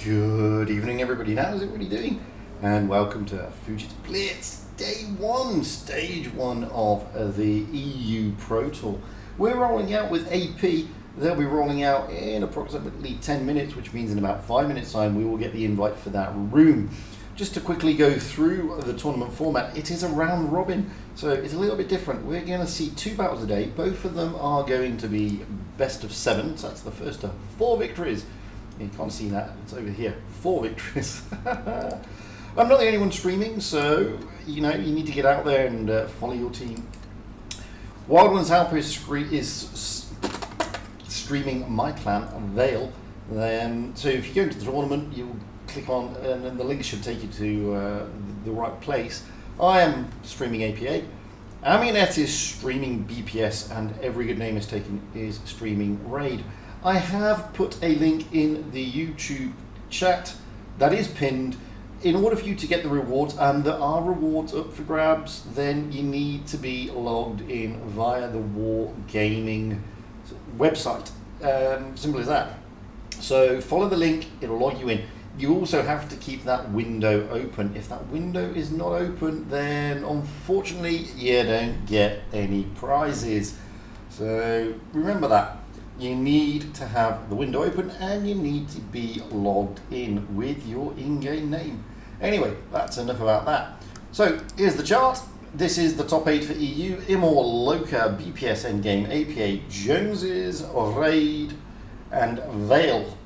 Good evening, everybody. How's everybody doing? And welcome to Fujitsu Blitz Day 1, Stage 1 of the EU Pro Tour. We're rolling out with AP. They'll be rolling out in approximately 10 minutes, which means in about 5 minutes' time we will get the invite for that room. Just to quickly go through the tournament format, it is a round robin, so it's a little bit different. We're going to see 2 battles a day. Both of them are going to be best of 7, so that's the first of 4 victories. You can't see that, it's over here. 4 victories. I'm not the only one streaming, so you need to get out there and follow your team. Wild Ones Alpha is streaming my clan, Vale. So if you go into the tournament, you'll click on, and then the link should take you to the right place. I am streaming APA. Aminet is streaming BPS, and Every Good Name is streaming Raid. I have put a link in the YouTube chat that is pinned. In order for you to get the rewards, and there are rewards up for grabs, then you need to be logged in via the War Gaming website. Simple as that. So follow the link, it'll log you in. You also have to keep that window open. If that window is not open, then unfortunately you don't get any prizes. So remember that. You need to have the window open and you need to be logged in with your in-game name. Anyway, that's enough about that. So here's the chart. This is the top 8 for EU. Immor, Loka, BPS Endgame, APA, Joneses, Raid, and Vale.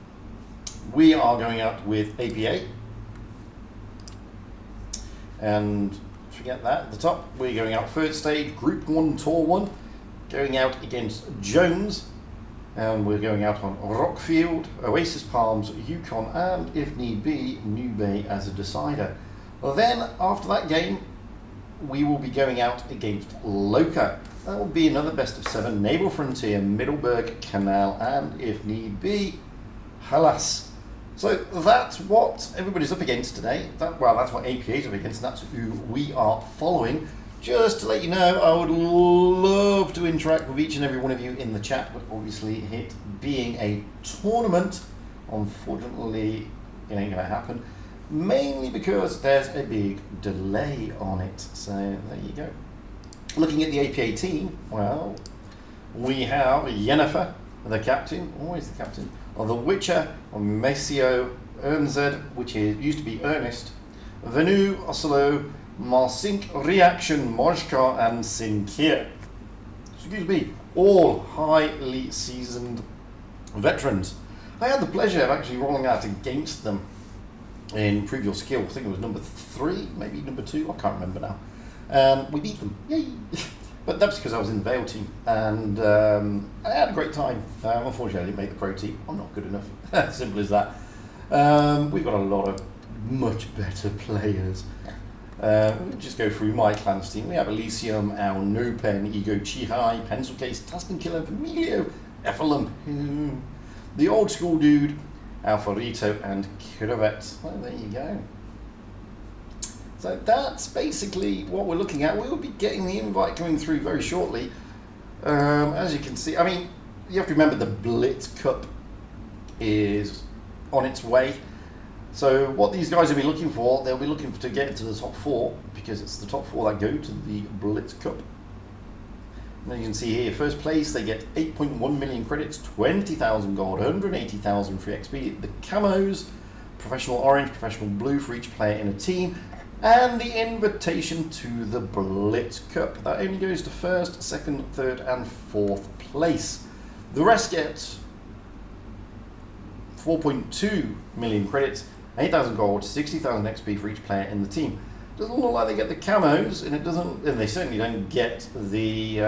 We are going out with APA. And forget that, at the top, we're going out third stage, Group 1, Tour 1, going out against Jones. And we're going out on Rockfield, Oasis Palms, Yukon, and if need be, New Bay as a decider. Then, after that game, we will be going out against Loka. That will be another best of 7, Naval Frontier, Middleburg, Canal, and if need be, Halas. So that's what everybody's up against today. That's what APA is up against, and that's who we are following. Just to let you know, I would love to interact with each and every one of you in the chat, but obviously it being a tournament, unfortunately it ain't going to happen, mainly because there's a big delay on it. So there you go. Looking at the APA team, well, we have Yennefer, the captain, always the captain, of The Witcher, of Mesio, Ernzed, which used to be Ernest, Venu, Oslo, Marsink, Reaction, Mojka, and Sinkir. Excuse me, all highly seasoned veterans. I had the pleasure of actually rolling out against them in previous skill. I think it was number 3, maybe number 2, I can't remember now. We beat them, yay! But that's because I was in the Vale team, and I had a great time. Unfortunately, I didn't make the pro team. I'm not good enough. Simple as that. We've got a lot of much better players. We'll just go through my clan's team. We have Elysium, Al Nupen, Ego Chihai, Pencil Case, Tuscan Killer, Familio, Ephelum, the old school dude, Alfarito, and Kiravet. Well, there you go. So that's basically what we're looking at. We will be getting the invite coming through very shortly. As you can see, I mean, you have to remember the Blitz Cup is on its way. So what these guys will be looking for, they'll be looking to get into the top 4, because it's the top 4 that go to the Blitz Cup. And you can see here, first place, they get 8.1 million credits, 20,000 gold, 180,000 free XP. The camos, professional orange, professional blue for each player in a team, and the invitation to the Blitz Cup. That only goes to first, second, third, and fourth place. The rest get 4.2 million credits, 8,000 gold, 60,000 XP for each player in the team. Doesn't look like they get the camos, and they certainly don't get the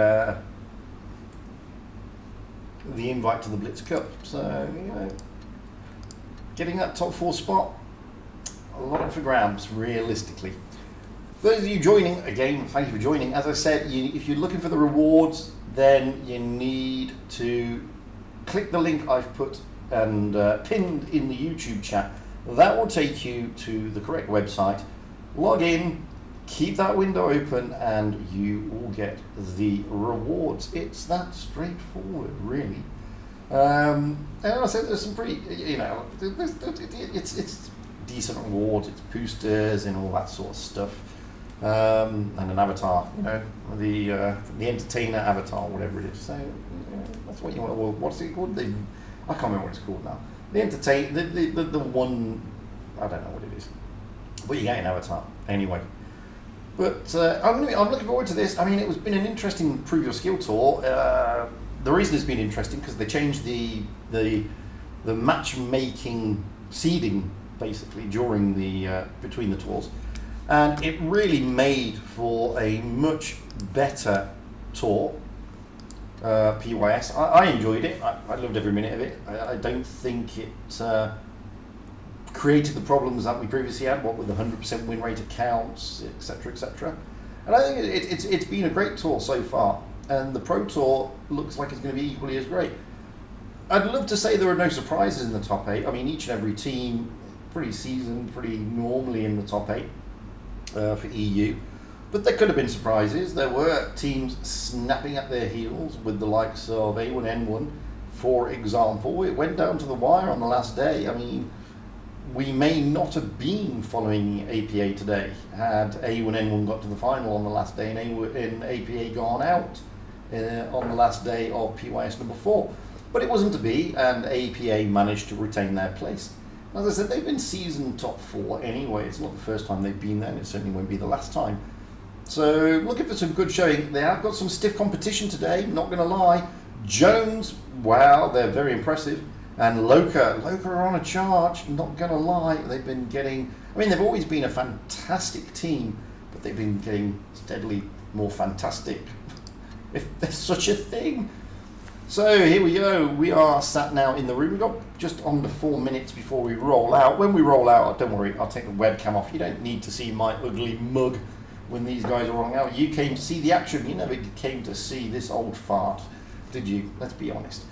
invite to the Blitz Cup. So getting that top 4 spot, a lot for grabs, realistically. Those of you joining, again, thank you for joining. As I said, if you're looking for the rewards, then you need to click the link I've put and pinned in the YouTube chat. That will take you to the correct website. Log in, keep that window open, and you will get the rewards. It's that straightforward, really. And I said there's some pretty, it's decent rewards, it's boosters and all that sort of stuff, and an avatar, the entertainer avatar, whatever it is. So that's what you want. Well, what's it called? I can't remember what it's called now. The entertain, the one, I don't know what it is, but you get an avatar anyway. But I'm looking forward to this. I mean, it's been an interesting Prove Your Skill tour. The reason it's been interesting because they changed the matchmaking seeding basically during the between the tours, and it really made for a much better tour. PYS. I enjoyed it. I loved every minute of it. I don't think it created the problems that we previously had, what with the 100% win rate accounts, etc., etc. And I think it's been a great tour so far, and the Pro Tour looks like it's going to be equally as great. I'd love to say there are no surprises in the top 8. I mean, each and every team pretty seasoned, pretty normally in the top 8 for EU. But there could have been surprises. There were teams snapping at their heels with the likes of A1N1, for example. It went down to the wire on the last day. I mean, we may not have been following APA today had A1N1 got to the final on the last day and APA gone out on the last day of PYS number 4. But it wasn't to be, and APA managed to retain their place. As I said, they've been seasoned top 4 anyway. It's not the first time they've been there, and it certainly won't be the last time. So looking for some good showing. They have got some stiff competition today, not going to lie. Jones, wow, they're very impressive. And Loca are on a charge, not going to lie. They've been getting, I mean, they've always been a fantastic team, but they've been getting steadily more fantastic, if there's such a thing. So here we go. We are sat now in the room. We've got just under 4 minutes before we roll out. When we roll out, don't worry, I'll take the webcam off. You don't need to see my ugly mug when these guys are rolling out. You came to see the action. You never came to see this old fart, did you? Let's be honest.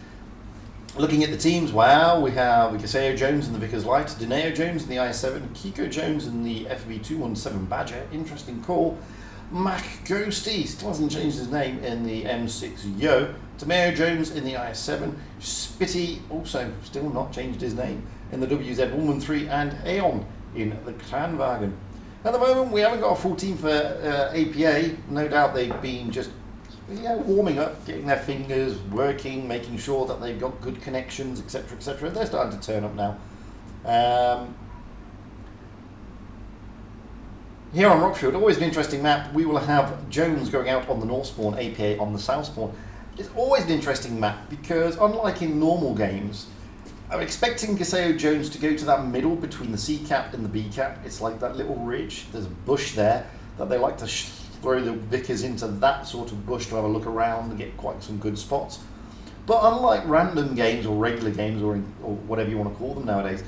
Looking at the teams, wow, we have Gaseo Jones in the Vickers Light, Dineo Jones in the IS-7, Kiko Jones in the FV217 Badger, interesting call. Mac Ghosty, still hasn't changed his name, in the M6 Yo. Tomeo Jones in the IS-7, Spitty, also still not changed his name, in the WZ113, and Aeon in the Kranwagen. At the moment, we haven't got a full team for APA. No doubt they've been just warming up, getting their fingers working, making sure that they've got good connections, etc., etc. They're starting to turn up now. Here on Rockfield, always an interesting map. We will have Jones going out on the north spawn, APA on the south spawn. It's always an interesting map because, unlike in normal games, I'm expecting Gaseo Jones to go to that middle between the C cap and the B cap. It's like that little ridge. There's a bush there that they like to throw the Vickers into that sort of bush to have a look around and get quite some good spots. But unlike random games or regular games or whatever you want to call them nowadays,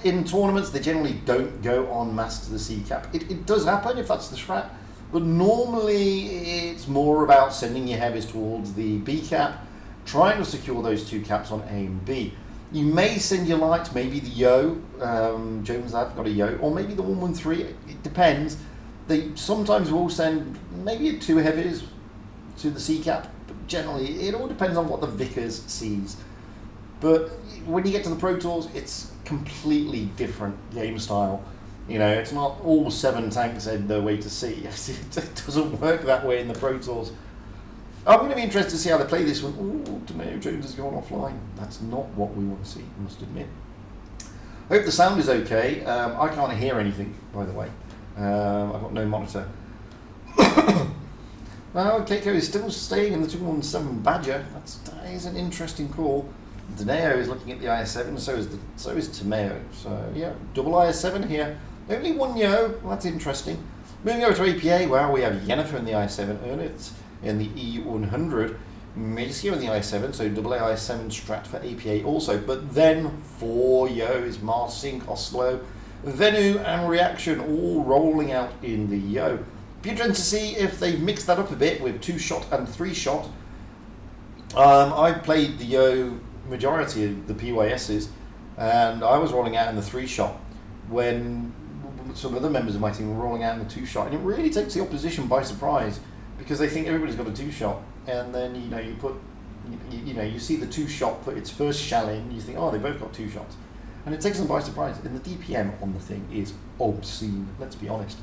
in tournaments they generally don't go en masse to the C cap. It does happen if that's the strat, but normally it's more about sending your heavies towards the B cap, trying to secure those 2 caps on A and B. You may send your lights, maybe the Yo, Jones have got a Yo, or maybe the 113, it depends. They sometimes will send maybe 2 heavies to the C cap, but generally it all depends on what the Vickers sees. But when you get to the Pro Tours, it's completely different game style. You know, it's not all 7 tanks head their way to C. It doesn't work that way in the Pro Tours. I'm going to be interested to see how they play this one. Ooh, Tomeo Jones has gone offline. That's not what we want to see, I must admit. I hope the sound is okay. I can't hear anything, by the way. I've got no monitor. Well, Keiko is still staying in the 217 Badger. That is an interesting call. Dineo is looking at the IS-7, so is Tomeo. So yeah, double IS-7 here. Only 1 Yo. Well, that's interesting. Moving over to APA, well, we have Yennefer in the IS-7, Ernest in the E100, Macio in the IS-7, so double IS-7 strat for APA also. But then 4 Yos, Marsink, Oslo, Venu and Reaction all rolling out in the Yo. Be interesting to see if they've mixed that up a bit with 2-shot and 3-shot. I played the Yo majority of the PYSs, and I was rolling out in the 3-shot when some other members of my team were rolling out in the 2-shot, and it really takes the opposition by surprise because they think everybody's got a 2-shot, and then you put You know, you see the 2-shot put its first shell in, you think, oh, they both got 2 shots. And it takes them by surprise. And the DPM on the thing is obscene, let's be honest.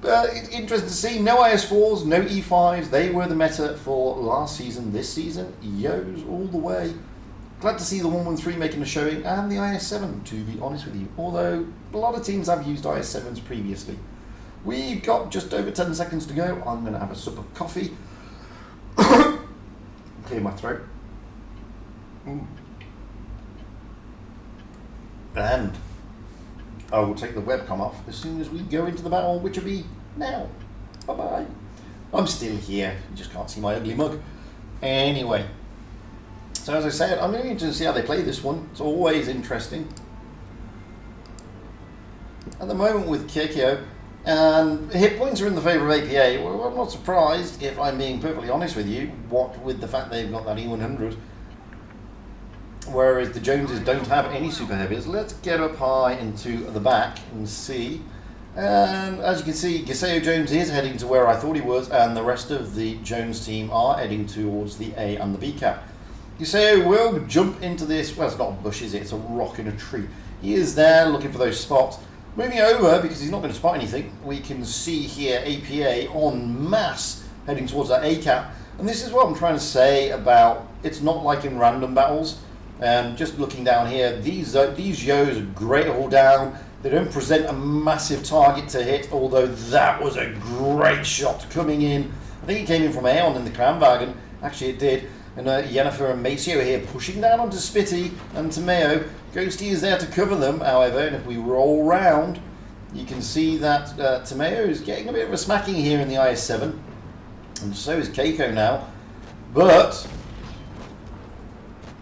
But it's interesting to see, no IS-4s, no E5s. They were the meta for last season. This season, Yos all the way. Glad to see the 113 making a showing, and the IS-7, to be honest with you. Although, a lot of teams have used IS-7s previously. We've got just over 10 seconds to go. I'm going to have a sip of coffee. Clear my throat. And I will take the webcam off as soon as we go into the battle, which will be now. Bye-bye. I'm still here. You just can't see my ugly mug. Anyway. So as I said, I'm really interested to see how they play this one. It's always interesting. At the moment with Keiko, and hit points are in the favour of APA. Well, I'm not surprised, if I'm being perfectly honest with you, what with the fact they've got that E100. Whereas the Joneses don't have any super heavies. Let's get up high into the back and see. And as you can see, Giseo Jones is heading to where I thought he was, and the rest of the Jones team are heading towards the A and the B cap. Giseo will jump into this, well, it's not a bush, is it? It's a rock in a tree. He is there looking for those spots. Moving over, because he's not going to spot anything, we can see here APA en masse heading towards that A cap. And this is what I'm trying to say about, it's not like in random battles. Just looking down here, these Yos are great to hold down. They don't present a massive target to hit, although that was a great shot coming in. I think it came in from Aeon in the Kranwagen. Actually, it did. And Yennefer and Maceo here pushing down onto Spitty and Tomeo. Ghosty is there to cover them, however, and if we roll round, you can see that Tomeo is getting a bit of a smacking here in the IS-7. And so is Keiko now. But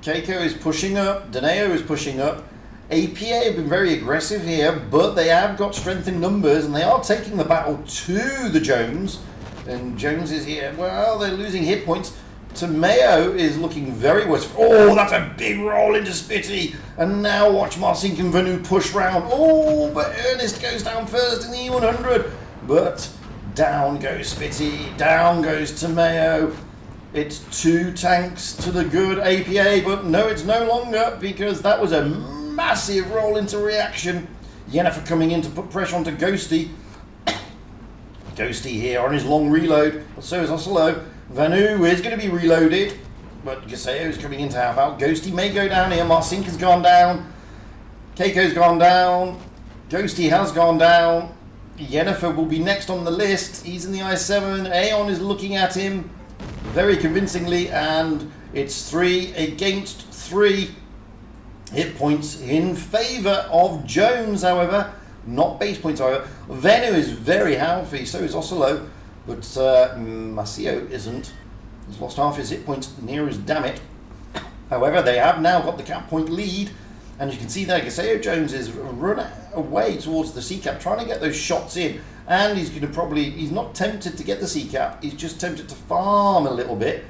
Keiko is pushing up, Daneo is pushing up. APA have been very aggressive here, but they have got strength in numbers, and they are taking the battle to the Jones. And Jones is here. Well, they're losing hit points. Tomeo is looking very worse. Oh, that's a big roll into Spitty. And now watch Marcin and Vanu push round. Oh, but Ernest goes down first in the E100. But down goes Spitty. Down goes Tomeo. It's 2 tanks to the good APA, but no, it's no longer, because that was a massive roll into reaction. Yennefer coming in to put pressure onto Ghosty. Ghosty here on his long reload, but so is Oslo. Vanu is going to be reloaded, but Giseo is coming in to help out. Ghosty may go down here. Marcin has gone down. Keiko's gone down. Ghosty has gone down. Yennefer will be next on the list. He's in the I-7. Aeon is looking at him very convincingly, and it's 3 against 3 hit points in favour of Jones, however. Not base points, however. Venu is very healthy, so is Oslo, but Maceo isn't. He's lost half his hit points near his dammit. However, they have now got the cap point lead, and you can see there Giseo Jones is run away towards the C-cap, trying to get those shots in, and he's going to probably, he's not tempted to get the C-cap, he's just tempted to farm a little bit.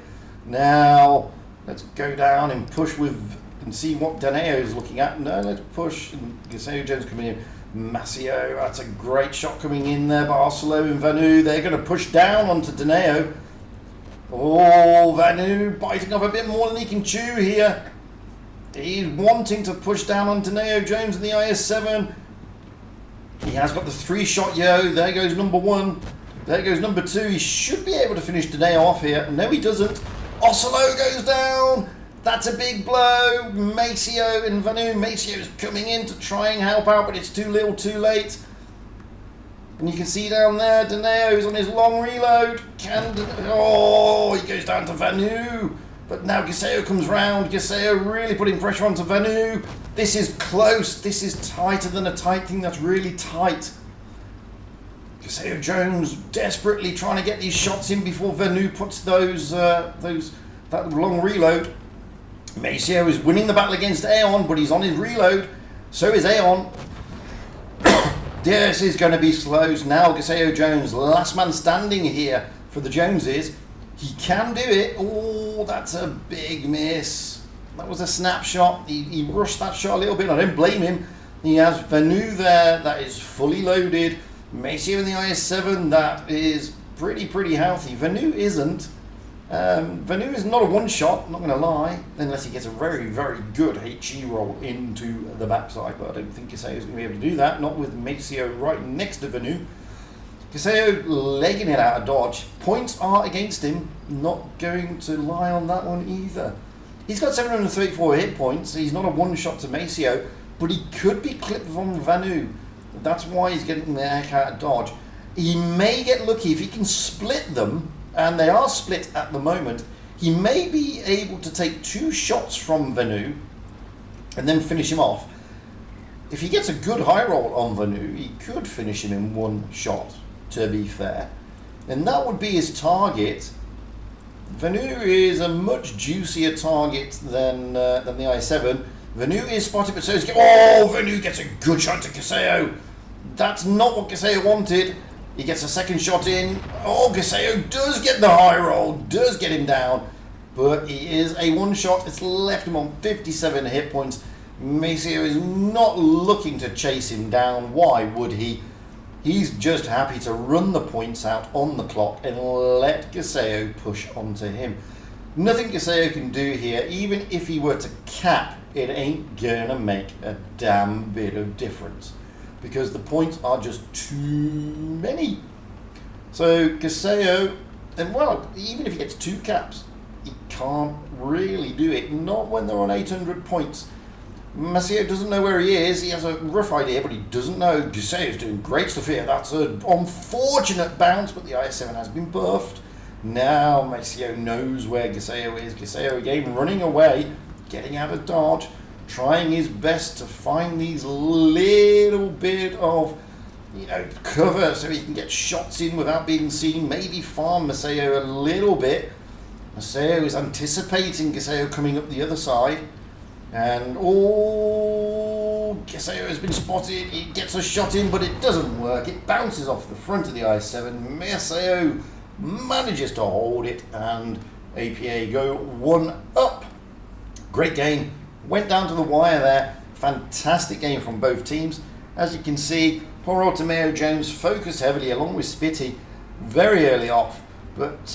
Now, let's go down and push with, and see what Daneo is looking at. No, let's push, and Giseo Jones coming in. Maceo, that's a great shot coming in there by Oslo and Vanu. They're going to push down onto Daneo. Oh, Vanu biting off a bit more than he can chew here. He's wanting to push down on Daneo Jones in the IS-7. He has got the 3-shot Yo. There goes number 1. There goes number 2. He should be able to finish Daneo off here. No, he doesn't. Oslo goes down. That's a big blow. Maceo and Vanu. Maceo's coming in to try and help out, but it's too little too late. And you can see down there, Daneo's on his long reload. Oh, he goes down to Vanu. But now Giseo comes round. Giseo really putting pressure onto Vanu. This is close. This is tighter than a tight thing that's really tight. Giseo Jones desperately trying to get these shots in before Vanu puts that long reload. Maceo is winning the battle against Aeon, but he's on his reload. So is Aeon. This is going to be slow. Now Giseo Jones, last man standing here for the Joneses. He can do it. Oh, that's a big miss. That was a snapshot. He rushed that shot a little bit. I don't blame him. He has Vanu there. That is fully loaded. Maceo in the IS-7. That is pretty healthy. Vanu isn't. Vanu is not a one-shot, not going to lie, unless he gets a very, very good HE roll into the backside, but I don't think Gaseo is going to be able to do that, not with Maceo right next to Vanu. Gaseo legging it out of dodge. Points are against him, not going to lie on that one either. He's got 734 hit points, he's not a one-shot to Maceo, but he could be clipped from Vanu. That's why he's getting the heck out of dodge. He may get lucky if he can split them, and they are split at the moment. He may be able to take 2 shots from Vanu and then finish him off. If he gets a good high roll on Vanu, he could finish him in 1 shot, to be fair. And that would be his target. Vanu is a much juicier target than the I7. Vanu is spotted, but so is... Oh, Vanu gets a good shot to Gaseo. That's not what Gaseo wanted. He gets a second shot in. Oh, Gaseo does get the high roll, does get him down, but he is a one-shot. It's left him on 57 hit points. Maceo is not looking to chase him down. Why would he? He's just happy to run the points out on the clock and let Gaseo push onto him. Nothing Gaseo can do here. Even if he were to cap, it ain't gonna make a damn bit of difference, because the points are just too many. So Gaseo, and well, even if he gets 2 caps, he can't really do it, not when they're on 800 points. Maceo doesn't know where he is. He has a rough idea, but he doesn't know. Gaseo's doing great stuff here. That's an unfortunate bounce, but the IS-7 has been buffed. Now Maceo knows where Gaseo is. Gaseo again running away, getting out of dodge, trying his best to find these little bit of, cover so he can get shots in without being seen. Maybe farm Maceo a little bit. Maceo is anticipating Gaseo coming up the other side, and Gaseo has been spotted. He gets a shot in, but it doesn't work. It bounces off the front of the I-7. Maceo manages to hold it, and APA go 1 up. Great game. Went down to the wire there. Fantastic game from both teams. As you can see, poor old Tomeo Jones focused heavily along with Spitty very early off, but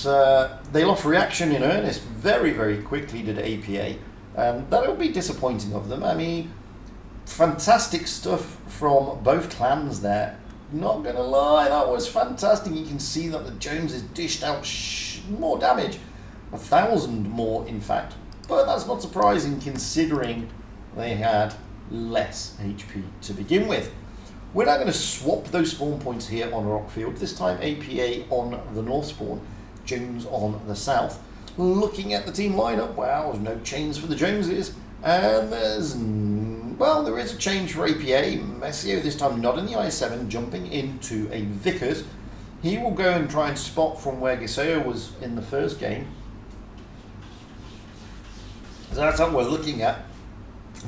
they lost reaction in earnest very, very quickly, did APA. That'll be disappointing of them. I mean, fantastic stuff from both clans there. Not gonna lie, that was fantastic. You can see that the Joneses dished out more damage, 1,000 more in fact. But that's not surprising considering they had less HP to begin with. We're now going to swap those spawn points here on Rockfield. This time APA on the north spawn, Jones on the south. Looking at the team lineup, wow, there's no change for the Joneses. And there is a change for APA. Maceo this time not in the I-7, jumping into a Vickers. He will go and try and spot from where Gaseo was in the first game. So that's what we're looking at.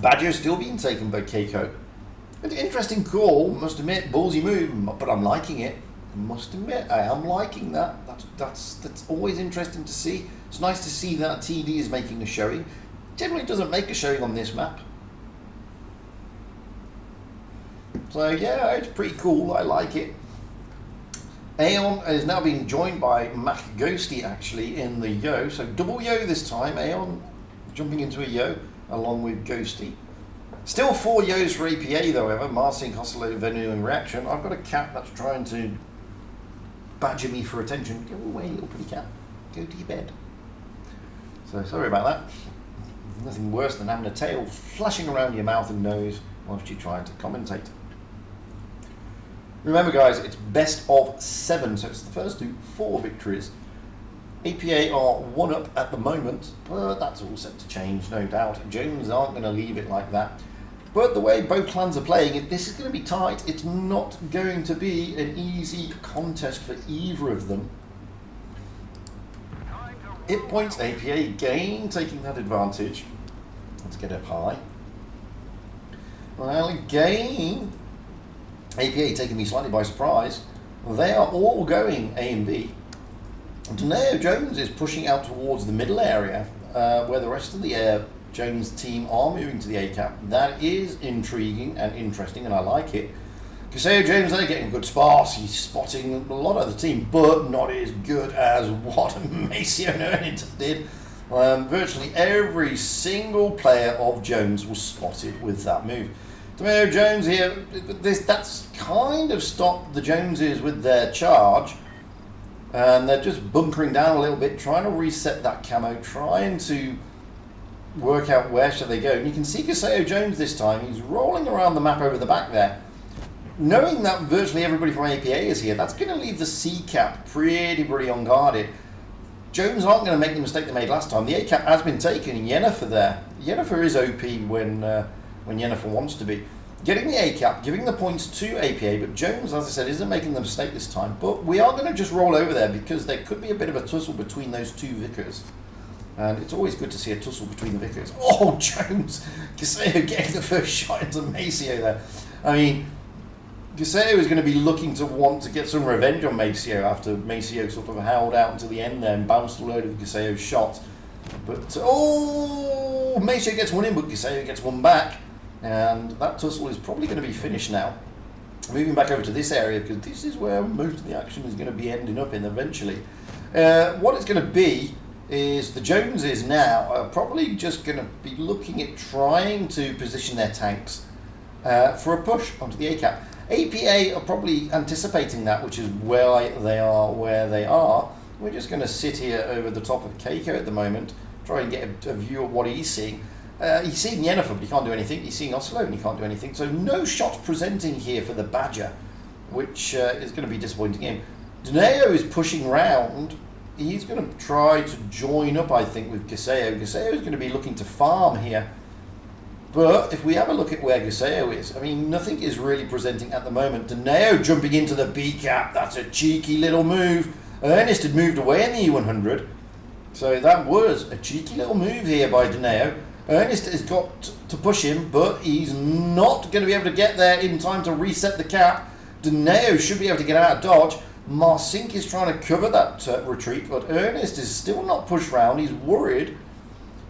Badger still being taken by Keiko. An interesting call, must admit, ballsy move, but I'm liking it. Must admit, I am liking that. That's always interesting to see. It's nice to see that TD is making a showing. Generally doesn't make a showing on this map. So yeah, it's pretty cool. I like it. Aeon is now being joined by Mac Ghosty actually in the Yo. So double Yo this time. Aeon jumping into a Yo along with Ghosty. Still 4 Yos for APA though, however. Marcin, Costello, Venu and Reaction. I've got a cat that's trying to badger me for attention. Go away, little pretty cat. Go to your bed. So sorry about that. Nothing worse than having a tail flashing around your mouth and nose whilst you're trying to commentate. Remember guys, it's best of 7, so it's the first to 4 victories. APA are 1 up at the moment, but that's all set to change, no doubt. Jones aren't going to leave it like that. But the way both clans are playing it, this is going to be tight. It's not going to be an easy contest for either of them. Hit points, APA again taking that advantage. Let's get up high. Well, again, APA taking me slightly by surprise. They are all going A and B. Tomeo Jones is pushing out towards the middle area, where the rest of the Jones team are moving to the A cap. That is intriguing and interesting, and I like it. Gaseo Jones there getting good spots. He's spotting a lot of the team, but not as good as what Maceo and Ernest did. Virtually every single player of Jones was spotted with that move. Maceo Jones here, that's kind of stopped the Joneses with their charge. And they're just bunkering down a little bit, trying to reset that camo, trying to work out where should they go. And you can see Gaseo Jones this time. He's rolling around the map over the back there. Knowing that virtually everybody from APA is here, that's going to leave the C cap pretty unguarded. Jones aren't going to make the mistake they made last time. The A cap has been taken. Yennefer there. Yennefer is OP when Yennefer wants to be. Getting the A cap, giving the points to APA, but Jones, as I said, isn't making the mistake this time. But we are going to just roll over there because there could be a bit of a tussle between those two Vickers. And it's always good to see a tussle between the Vickers. Oh, Jones! Gaseo getting the first shot into Maceo there. I mean, Gaseo is going to be looking to want to get some revenge on Maceo after Maceo sort of howled out until the end there and bounced a load of Gaseo's shots. But, oh! Maceo gets one in, but Gaseo gets one back. And that tussle is probably going to be finished now. Moving back over to this area, because this is where most of the action is going to be ending up in eventually. What it's going to be is the Joneses now are probably just going to be looking at trying to position their tanks for a push onto the A-cap. APA are probably anticipating that, which is why they are where they are. We're just going to sit here over the top of Keiko at the moment, try and get a view of what he's seeing. He's seeing Yennefer, but he can't do anything. He's seeing Oslo, and he can't do anything. So no shots presenting here for the Badger, which is going to be disappointing him. Deneo is pushing round. He's going to try to join up, I think, with Gaseo. Gaseo is going to be looking to farm here. But if we have a look at where Gaseo is, I mean, nothing is really presenting at the moment. Deneo jumping into the B-cap. That's a cheeky little move. Ernest had moved away in the E100. So that was a cheeky little move here by Deneo. Ernest has got to push him, but he's not going to be able to get there in time to reset the cap. Deneo should be able to get out of dodge. Marsink is trying to cover that retreat, but Ernest is still not pushed round. He's worried.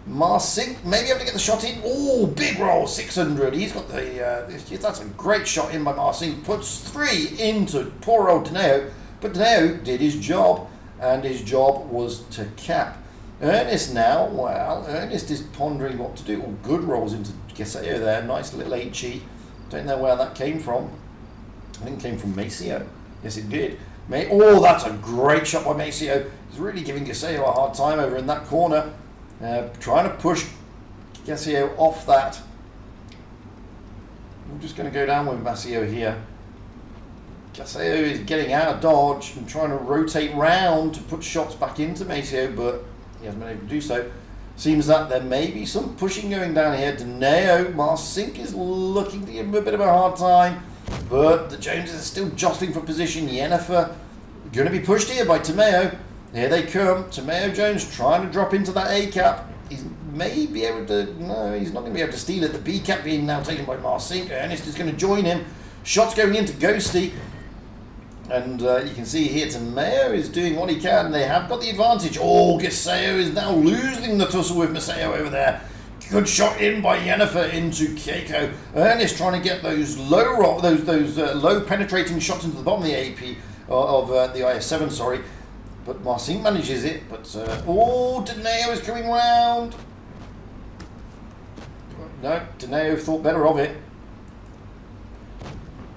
Marsink may be able to get the shot in. Oh, big roll, 600. He's got the... that's a great shot in by Marsink. Puts 3 into poor old Deneo, but Deneo did his job, and his job was to cap. Ernest now, well, Ernest is pondering what to do. Oh, good rolls into Gaseo there. Nice little HE. Don't know where that came from. I think it came from Maceo. Yes, it did. Oh, that's a great shot by Maceo. He's really giving Gaseo a hard time over in that corner. Trying to push Gaseo off that. I'm just going to go down with Maceo here. Gaseo is getting out of dodge and trying to rotate round to put shots back into Maceo, but he hasn't been able to do so. Seems that there may be some pushing going down here. Deneo, Marsink is looking to give him a bit of a hard time, but the Joneses are still jostling for position. Yennefer going to be pushed here by Tomeo. Here they come. Tomeo Jones trying to drop into that A-cap. He may be able to... No, he's not going to be able to steal it. The B-cap being now taken by Marsink. Ernest is going to join him. Shots going into Ghosty. And you can see here Tomeo is doing what he can. They have got the advantage. Oh, Gaseo is now losing the tussle with Maceo over there. Good shot in by Yennefer into Keiko. Ernest trying to get those low low penetrating shots into the bottom of the AP of the IS-7, sorry. But Marsink manages it. But oh, Deneo is coming round. No, Deneo thought better of it.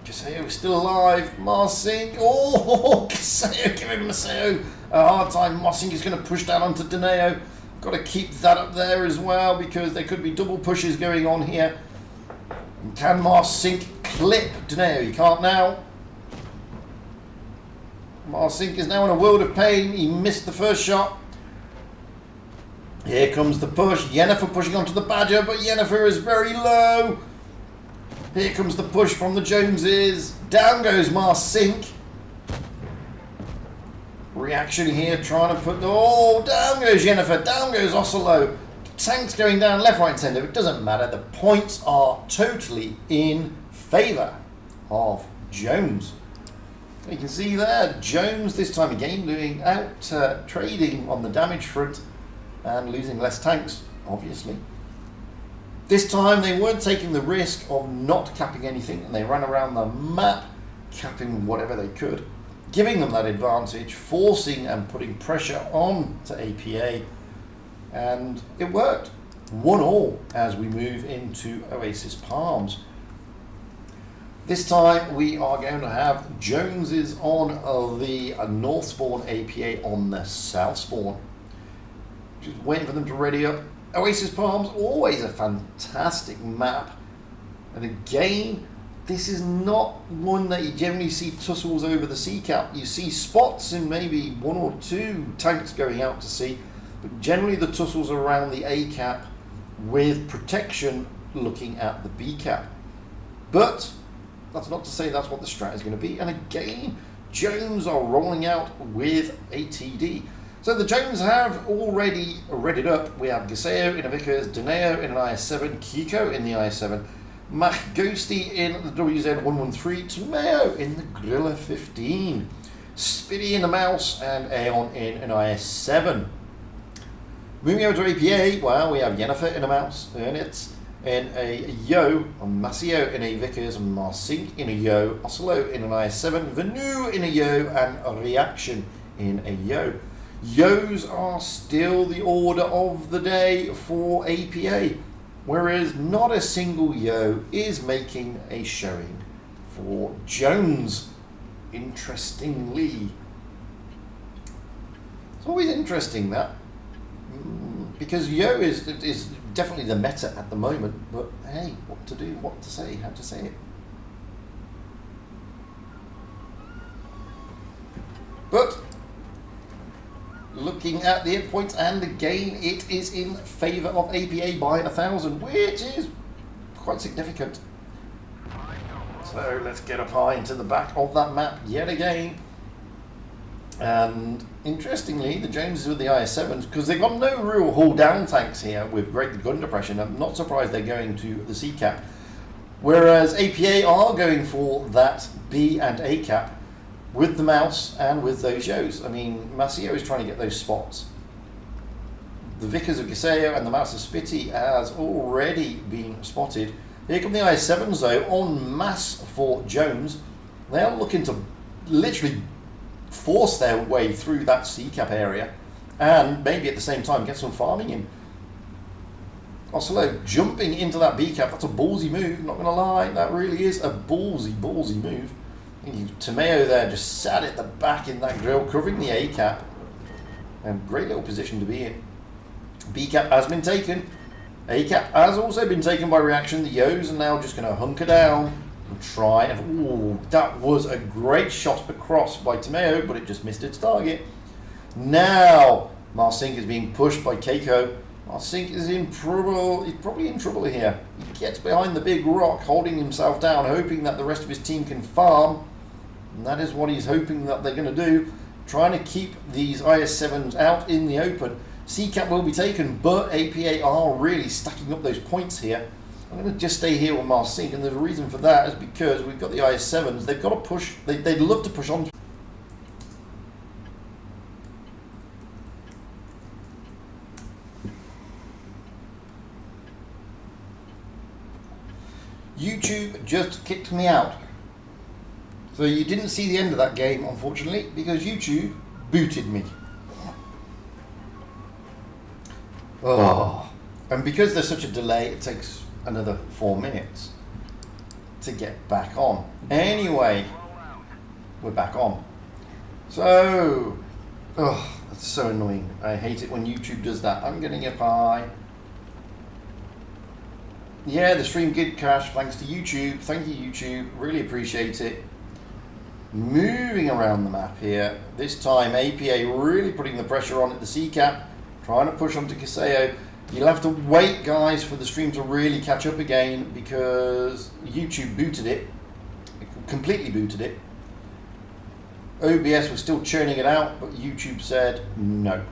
Gaseo is still alive. Marsink. Oh, Gaseo giving Maceo a hard time. Marsink is going to push down onto Deneo. Got to keep that up there as well because there could be double pushes going on here. And can Marsink clip Deneo? He can't now. Marsink is now in a world of pain. He missed the first shot. Here comes the push. Yennefer pushing onto the Badger, but Yennefer is very low. Here comes the push from the Joneses. Down goes Marsink. Reaction here, trying to put... Oh, down goes Yennefer. Down goes Oslo. Tanks going down left, right, and centre. It doesn't matter. The points are totally in favour of Jones. You can see there, Jones this time again doing out trading on the damage front and losing less tanks, obviously. This time they weren't taking the risk of not capping anything and they ran around the map. capping whatever they could, giving them that advantage, forcing and putting pressure on to APA, and it worked. 1-1 as we move into Oasis Palms. This time we are going to have Joneses on the north spawn, APA on the south spawn. Just waiting for them to ready up. Oasis Palms, always a fantastic map. And again, this is not one that you generally see tussles over the sea cap. You see spots in maybe 1 or 2 tanks going out to sea, but generally the tussles are around the A cap with protection looking at the B cap. But that's not to say that's what the strat is going to be. And again, Jones are rolling out with a TD. So the Jones have already readied up. We have Gaseo in a Vickers, Dineo in an IS-7, Kiko in the IS-7, Mach Ghosty in the WZ-113, Tomeo in the Grilla 15, Spitty in the Mouse, and Aeon in an IS-7. Moving over to APA, well, we have Yennefer in a Mouse, Ernitz in a Yo, Masio in a Vickers, Marsink in a Yo, Oslo in an IS-7, Venu in a Yo, and Reaction in a Yo. Yos are still the order of the day for APA, whereas not a single Yo is making a showing for Jones, interestingly. It's always interesting that, because Yo is definitely the meta at the moment, but hey, what to do, what to say, how to say it. But looking at the hit points, and again it is in favour of APA by 1,000, which is quite significant. So let's get up high into the back of that map yet again. And interestingly, the Joneses with the IS-7s, because they've got no real hull down tanks here with great gun depression, I'm not surprised they're going to the C cap. Whereas APA are going for that B and A cap with the Mouse and with those Yos. I mean, Masio is trying to get those spots. The Vickers of Gaseo and the Mouse of Spitty has already been spotted. Here come the IS-7s though, en masse for Jones. They are looking to literally force their way through that C-cap area and maybe at the same time get some farming in. Oslo jumping into that B-cap, that's a ballsy move, not going to lie, that really is a ballsy move. Tomeo there just sat at the back in that grill, covering the A cap. And great little position to be in. B cap has been taken. A cap has also been taken by Reaction. The Yos are now just going to hunker down and try. And ooh, that was a great shot across by Tomeo, but it just missed its target. Now Marsink is being pushed by Keiko. Marsink is in trouble. He's probably in trouble here. He gets behind the big rock, holding himself down, hoping that the rest of his team can farm. And that is what he's hoping that they're going to do, trying to keep these IS-7s out in the open. C-cap will be taken, but APA are really stacking up those points here. I'm going to just stay here with Marsink, and the reason for that is because we've got the IS-7s. They've got to push, they'd love to push on. YouTube just kicked me out. So you didn't see the end of that game, unfortunately, because YouTube booted me. Oh, and because there's such a delay, it takes another 4 minutes to get back on. Anyway, we're back on. So, oh, that's so annoying. I hate it when YouTube does that. I'm getting up high. Yeah, the stream did crash thanks to YouTube. Thank you, YouTube. Really appreciate it. Moving around the map here. This time, APA really putting the pressure on at the C-cap. Trying to push onto Gaseo. You'll have to wait, guys, for the stream to really catch up again because YouTube booted it. Completely booted it. OBS was still churning it out, but YouTube said no.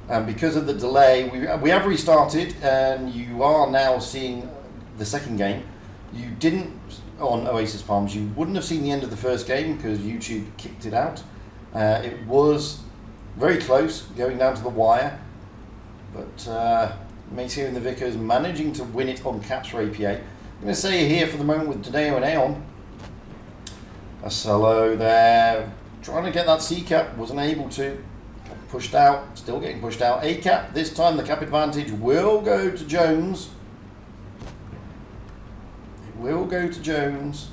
And because of the delay, we have restarted, and you are now seeing the second game. You didn't, on Oasis Palms, you wouldn't have seen the end of the first game because YouTube kicked it out. It was very close, going down to the wire. But Maceo and the Vickers managing to win it on caps for APA. I'm going to say here for the moment with Dineo and Aeon, A solo there, trying to get that C cap, wasn't able to. Pushed out, still getting pushed out. A cap, this time the cap advantage will go to Jones. It will go to Jones.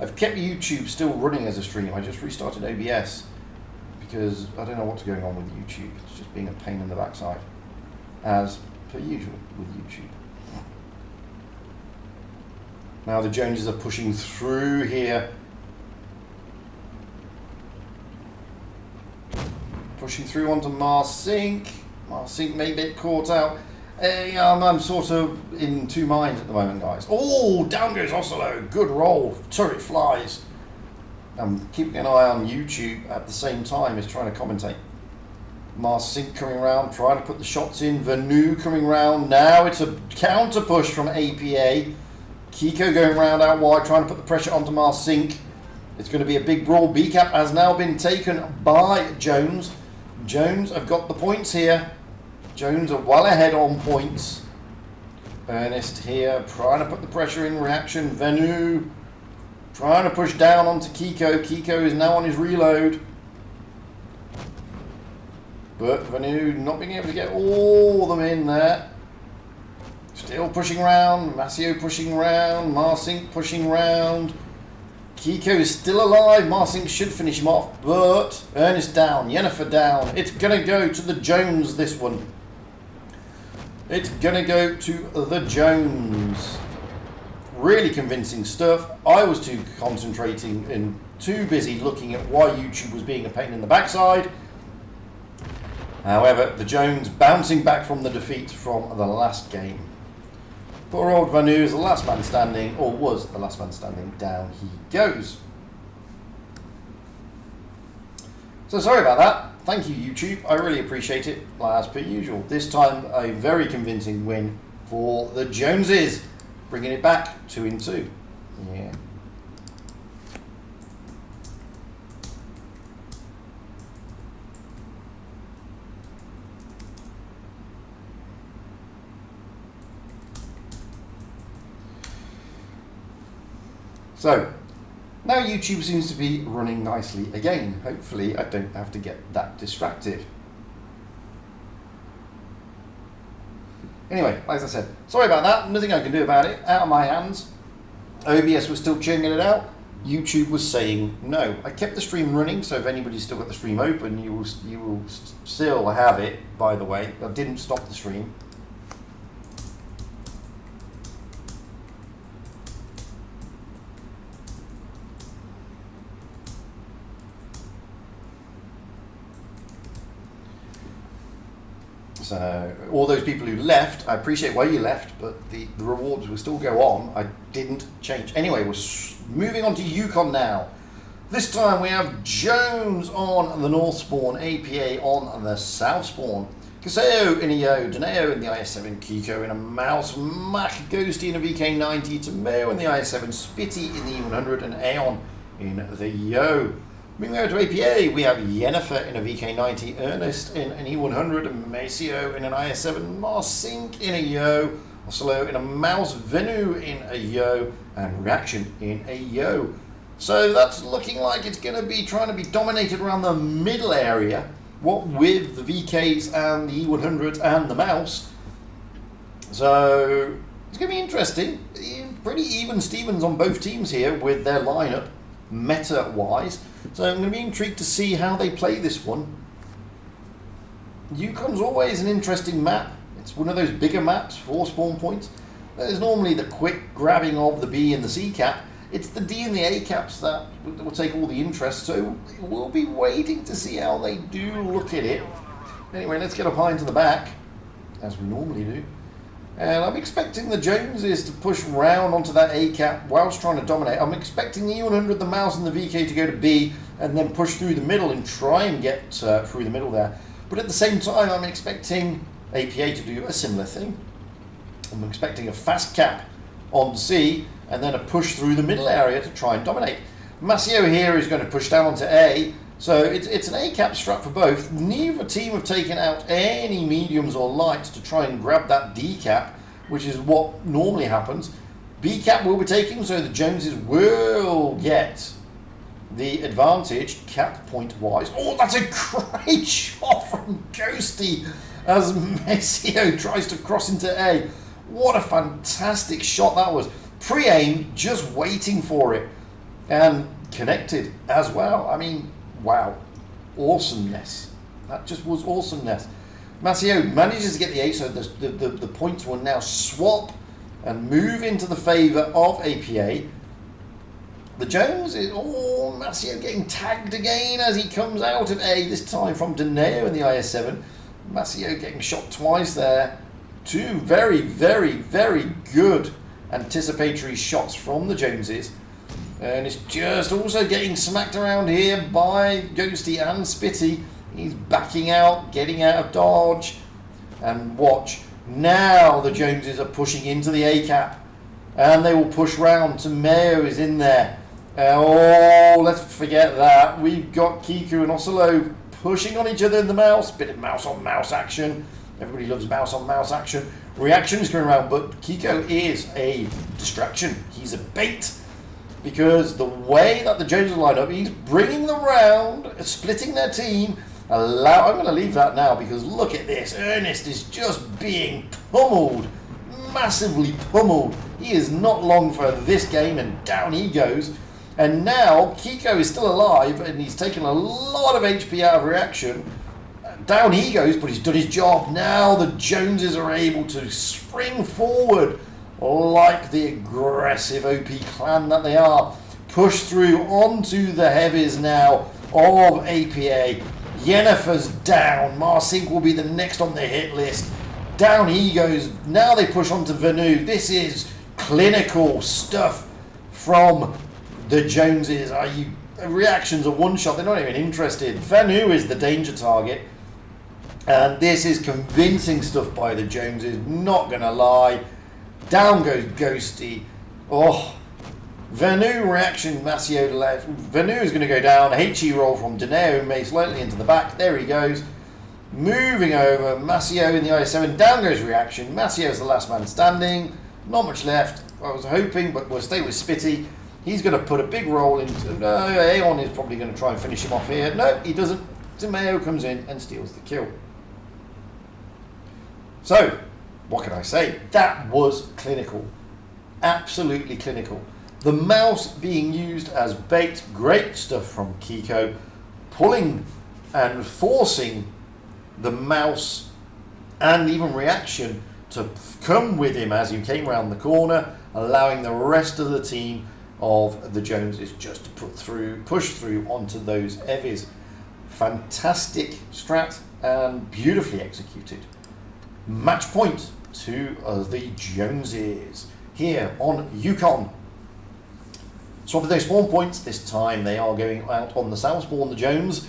I've kept YouTube still running as a stream. I just restarted OBS because I don't know what's going on with YouTube. It's just being a pain in the backside, as per usual with YouTube. Now the Joneses are pushing through here. Pushing through onto Marsink. Marsink may get caught out. I'm sort of in two minds at the moment, guys. Oh, down goes Oslo. Good roll. Turret flies. I'm keeping an eye on YouTube at the same time as trying to commentate. Marsink coming around, trying to put the shots in. Vanu coming round. Now it's a counter push from APA. Kiko going round out wide, trying to put the pressure onto Marsink. It's going to be a big brawl. B-cap has now been taken by Jones. Jones have got the points here. Jones are well ahead on points. Ernest here, trying to put the pressure in reaction. Vanu trying to push down onto Kiko. Kiko is now on his reload. But Vanu not being able to get all of them in there. Still pushing round. Masio pushing round. Marsink pushing round. Kiko is still alive. Marsink should finish him off. But Ernest down. Yennefer down. It's going to go to the Jones, this one. It's going to go to the Jones. Really convincing stuff. I was too concentrating and too busy looking at why YouTube was being a pain in the backside. However, the Jones bouncing back from the defeat from the last game. Poor old Vanu is the last man standing, or was the last man standing. Down he goes. So sorry about that. Thank you, YouTube. I really appreciate it, as per usual. This time, a very convincing win for the Joneses, bringing it back 2-2. Yeah. So, now YouTube seems to be running nicely again. Hopefully I don't have to get that distracted. Anyway, like I said, sorry about that. Nothing I can do about it. Out of my hands. OBS was still churning it out. YouTube was saying no. I kept the stream running, so if anybody's still got the stream open, you will still have it, by the way. I didn't stop the stream. So all those people who left, I appreciate why you left, but the rewards will still go on. I didn't change. Anyway, we're moving on to Yukon now. This time we have Jones on the North Spawn, APA on the South Spawn. Kaseo in a Yo, Daneo in the IS-7, Kiko in a Mouse, Mac Ghosty in a VK-90, Tomeo in the IS-7, Spitty in the E100, and Aeon in the Yo. Moving over to APA, we have Yennefer in a VK-90, Ernest in an E100, Maceo in an IS-7, Marsink in a Yo, Oslo in a Mouse, Venu in a Yo, and Reaction in a Yo. So that's looking like it's going to be trying to be dominated around the middle area, what with the VKs and the E100s and the Mouse. So it's going to be interesting. Pretty even Stevens on both teams here with their lineup, meta-wise. So I'm going to be intrigued to see how they play this one. Yukon's always an interesting map. It's one of those bigger maps, 4 spawn points. There's normally the quick grabbing of the B and the C cap. It's the D and the A caps that will take all the interest. So we'll be waiting to see how they do look at it. Anyway, let's get up high into the back, as we normally do. And I'm expecting the Joneses to push round onto that A cap whilst trying to dominate. I'm expecting the E100, the Mouse and the VK to go to B and then push through the middle and try and get through the middle there. But at the same time, I'm expecting APA to do a similar thing. I'm expecting a fast cap on C and then a push through the middle area to try and dominate. Masio here is going to push down onto A. So it's an A-cap strat for both. Neither team have taken out any mediums or lights to try and grab that D-cap, which is what normally happens. B-cap will be taken, so the Joneses will get the advantage cap point-wise. Oh, that's a great shot from Ghosty as Messio tries to cross into A. What a fantastic shot that was. Pre-aim, just waiting for it. And connected as well. I mean, wow. Awesomeness. That just was awesomeness. Messio manages to get the A, so the points will now swap and move into the favour of APA. The Jones is, Messio getting tagged again as he comes out of A, this time from Dineo in the IS-7. Messio getting shot twice there. Two very, very, very good anticipatory shots from the Joneses. And it's just also getting smacked around here by Ghosty and Spitty. He's backing out, getting out of dodge. And watch, now the Joneses are pushing into the A-cap. And they will push round. Mayo is in there. Let's forget that. We've got Kiku and Osolo pushing on each other in the mouse. Bit of mouse on mouse action. Everybody loves mouse on mouse action. Reaction is going around, but Kiko is a distraction. He's a bait. Because the way that the Joneses line up, he's bringing them round, splitting their team. I'm going to leave that now because look at this. Ernest is just being pummeled. Massively pummeled. He is not long for this game and down he goes. And now Kiko is still alive and he's taken a lot of HP out of reaction. Down he goes, but he's done his job. Now the Joneses are able to spring forward like the aggressive OP clan that they are. Push through onto the heavies now of APA. Yennefer's down. Marsink will be the next on the hit list. Down he goes. Now they push on to Vanu. This is clinical stuff from the Joneses. Reactions are one shot. They're not even interested. Vanu is the danger target. And this is convincing stuff by the Joneses. Not going to lie. Down goes Ghosty. Vanu reaction, Messio left. Vanu is going to go down. HE roll from Dineo, may slightly into the back. There he goes. Moving over. Messio in the IS-7. Down goes reaction. Messio is the last man standing. Not much left. I was hoping, but we'll stay with Spitty. He's going to put a big roll into... Aeon is probably going to try and finish him off here. No, he doesn't. Dimeo comes in and steals the kill. So, what can I say? That was clinical. Absolutely clinical. The mouse being used as bait. Great stuff from Kiko. Pulling and forcing the mouse and even reaction to come with him as he came around the corner, allowing the rest of the team of the Joneses just to push through onto those heavies. Fantastic strat and beautifully executed. Match point to the Joneses here on Yukon. Swapping those spawn points, this time they are going out on the south spawn, the Jones,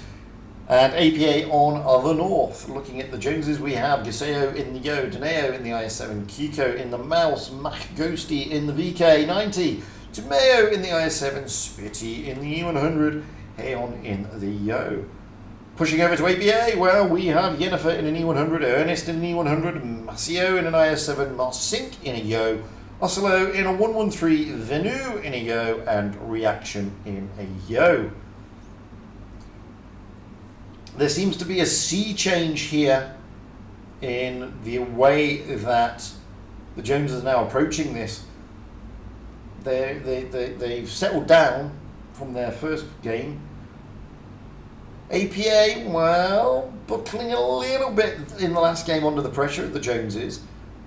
and APA on the north. Looking at the Joneses, we have Giseo in the Yo, Dineo in the IS-7, Kiko in the Mouse, Mac Ghosty in the VK-90, Tomeo in the IS-7, Spitty in the E100, Heon in the Yo. Pushing over to APA, well, we have Yennefer in an E100, Ernest in an E100, Messio in an IS-7, Marsink in a Yo, Oslo in a 113, Venu in a Yo, and Reaction in a Yo. There seems to be a sea change here in the way that the Joneses are now approaching this. They've settled down from their first game. APA, well, buckling a little bit in the last game under the pressure of the Joneses.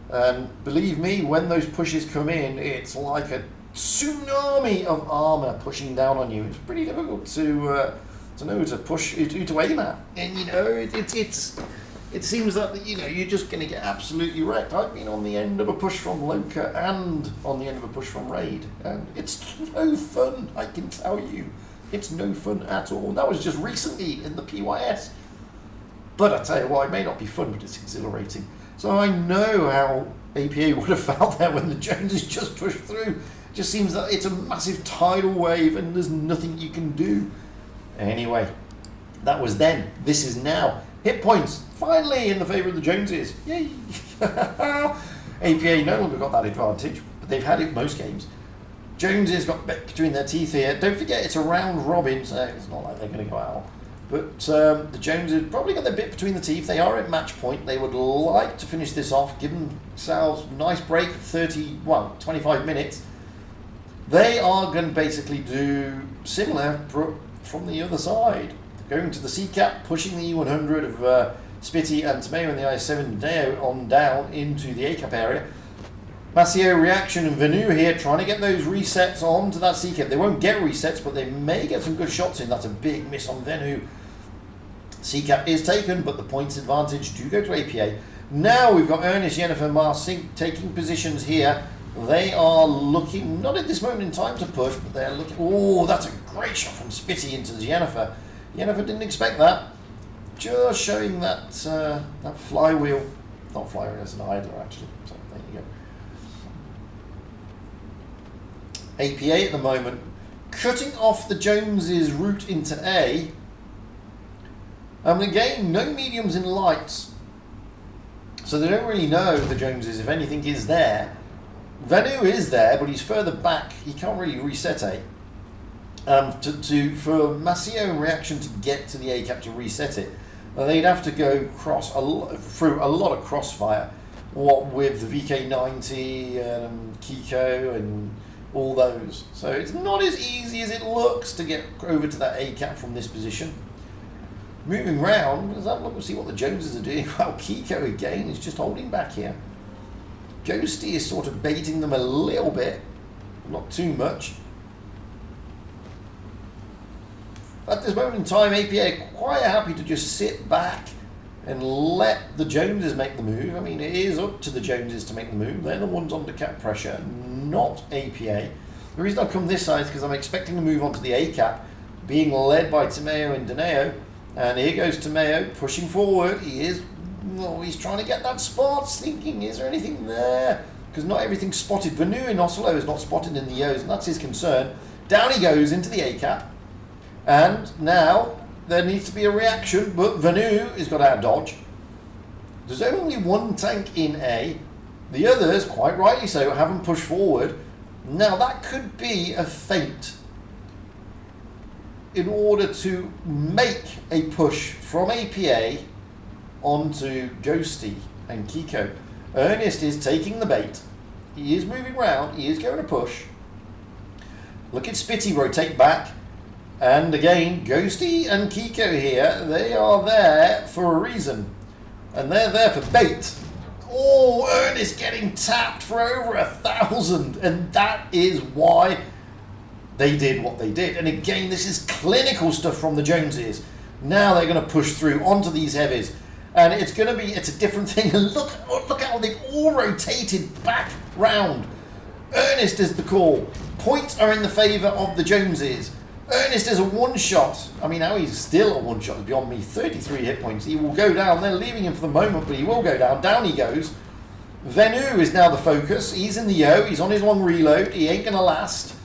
And believe me, when those pushes come in, it's like a tsunami of armour pushing down on you. It's pretty difficult to know who to push, who to aim at. And, you know, it seems that, you know, you're just going to get absolutely wrecked. I've been on the end of a push from Loka and on the end of a push from Raid. And it's no fun, I can tell you. It's no fun at all. That was just recently in the PYS. But I tell you what, it may not be fun, but it's exhilarating. So I know how APA would have felt there when the Joneses just pushed through. It just seems that it's a massive tidal wave and there's nothing you can do. Anyway, That was then. This is now. Hit points finally in the favour of the Joneses. Yay! APA no longer got that advantage, but they've had it most games. Joneses got bit between their teeth here. Don't forget it's a round robin, so it's not like they're going to go out. But the Joneses probably got their bit between the teeth. They are at match point. They would like to finish this off, give themselves a nice break for 25 minutes. They are going to basically do similar from the other side. Going to the C cap, pushing the E100 of Spitty and Tomeo and the IS-7 Deo on down into the A cap area. Massio, Reaction and Venu here trying to get those resets onto that C cap. They won't get resets, but they may get some good shots in. That's a big miss on Venu. C cap is taken, but the points advantage do go to APA. Now we've got Ernest, Jennifer, Marsink taking positions here. They are looking, not at this moment in time to push, but they're looking. Oh, that's a great shot from Spitty into Jennifer. Jennifer didn't expect that. Just showing that that flywheel. Not flywheel, it's an idler actually. So there you go. APA at the moment, cutting off the Joneses' route into A. Again, no mediums in lights. So they don't really know, the Joneses, if anything is there. Venu is there, but he's further back. He can't really reset A. For Massio and Reaction to get to the A cap to reset it, they'd have to go through a lot of crossfire. What with the VK90 and Kiko and all those. So it's not as easy as it looks to get over to that A cap from this position. Moving round, let's have a look and see what the Joneses are doing. Well, Kiko again is just holding back here. Ghosty is sort of baiting them a little bit, not too much. At this moment in time, APA are quite happy to just sit back and let the Joneses make the move. I mean, it is up to the Joneses to make the move. They're the ones under cap pressure, not APA. The reason I've come this side is because I'm expecting to move on to the A cap, being led by Tomeo and Deneo. And here goes Tomeo pushing forward. He's trying to get that spot, thinking, is there anything there? Because not everything's spotted. Venu in Oslo is not spotted in the O's, and that's his concern. Down he goes into the A cap. And now there needs to be a reaction, but Venu has got out of dodge. There's only one tank in A. The others, quite rightly so, haven't pushed forward. Now that could be a feint in order to make a push from APA onto Ghosty and Kiko. Ernest is taking the bait. He is moving round. He is going to push. Look at Spitty rotate back. And again, Ghosty and Kiko here, they are there for a reason. And they're there for bait. Oh, Ernest getting tapped for over 1,000. And that is why they did what they did. And again, this is clinical stuff from the Joneses. Now they're going to push through onto these heavies. And it's a different thing. And look how they've all rotated back round. Ernest is the call. Points are in the favour of the Joneses. Ernest is a one-shot. I mean, now he's still a one-shot beyond me. 33 hit points. He will go down. They're leaving him for the moment, but he will go down. Down he goes. Venu is now the focus. He's in the Yo. He's on his long reload. He ain't going to last.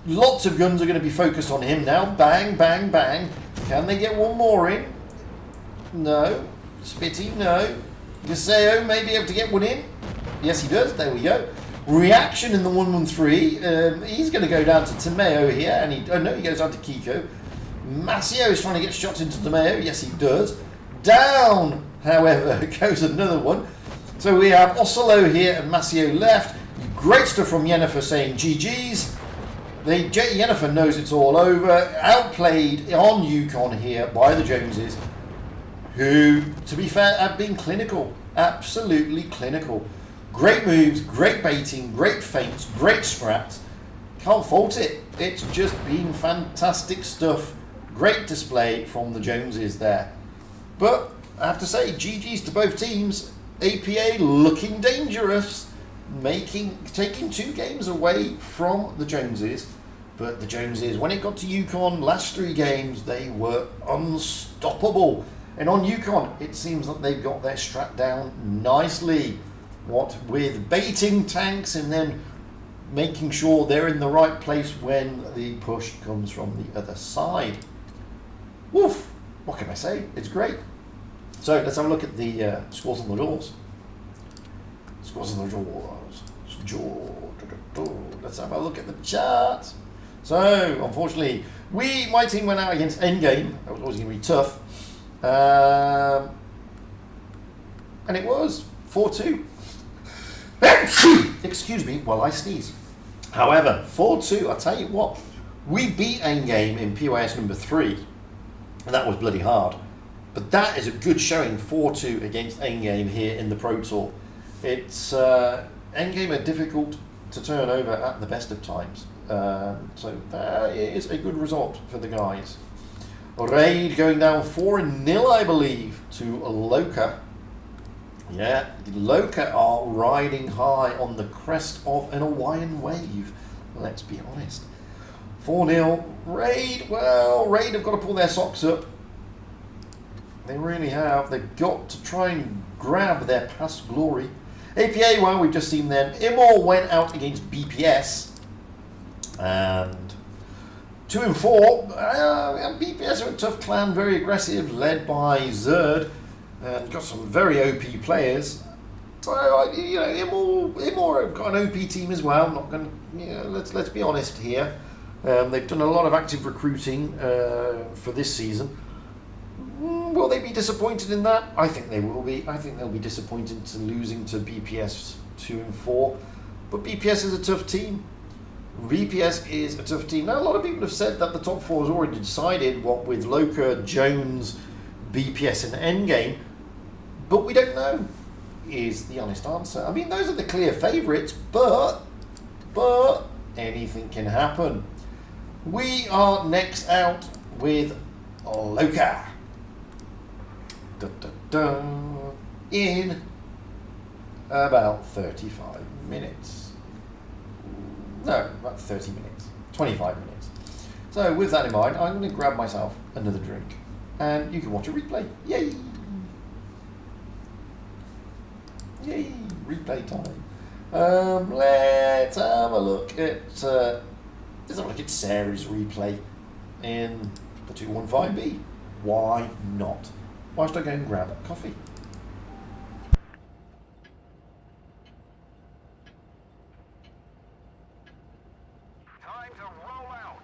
Lots of guns are going to be focused on him now. Bang, bang, bang. Can they get one more in? No. Spitty, no. Gaseo may be able to get one in. Yes, he does. There we go. Reaction in the 113. He's going to go down to Tomeo here. And he goes down to Kiko. Massio is trying to get shots into Tomeo. Yes, he does. Down, however, goes another one. So we have Oslo here and Massio left. Great stuff from Yennefer saying GG's. Yennefer knows it's all over. Outplayed on Yukon here by the Joneses, who, to be fair, have been clinical. Absolutely clinical. Great moves, great baiting, great feints, great scraps. Can't fault it. It's just been fantastic stuff. Great display from the Joneses there. But I have to say, GG's to both teams. APA looking dangerous, taking 2 games away from the Joneses. But the Joneses, when it got to Yukon, last 3 games, they were unstoppable. And on Yukon, it seems that they've got their strat down nicely. What with baiting tanks and then making sure they're in the right place when the push comes from the other side. Woof! what can I say? It's great. So let's have a look at the scores on the doors. Scores on the doors. Let's have a look at the chart. So, unfortunately, my team went out against Endgame. That was always going to be tough. And it was 4-2. Excuse me while I sneeze. However, 4-2, I'll tell you what, we beat Endgame in POS number 3, and that was bloody hard. But that is a good showing, 4-2 against Endgame here in the Pro Tour. It's Endgame are difficult to turn over at the best of times. So that is a good result for the guys. Raid going down 4-0, I believe, to Loka. Yeah, Loka are riding high on the crest of an Hawaiian wave. Let's be honest. 4-0. Raid, well, Raid have got to pull their socks up. They really have. They've got to try and grab their past glory. APA, well, we've just seen them. Immol went out against BPS. And 2-4. BPS are a tough clan, very aggressive, led by Zerd. And got some very OP players. So, Immol have got an OP team as well. I'm not going to, let's be honest here. They've done a lot of active recruiting for this season. Will they be disappointed in that? I think they will be. I think they'll be disappointed to losing to BPS 2-4. But BPS is a tough team. VPS is a tough team. Now, a lot of people have said that the top 4 has already decided, what with Loka, Jones, BPS and Endgame. But we don't know, is the honest answer. I mean, those are the clear favourites, but anything can happen. We are next out with Loka. In about 35 minutes. No, about 30 minutes. 25 minutes. So with that in mind, I'm going to grab myself another drink. And you can watch a replay. Yay! Yay! Replay time. Let's have a look at Sarah's replay in the 215B. Why not? Why should I go and grab a coffee? Time to roll out.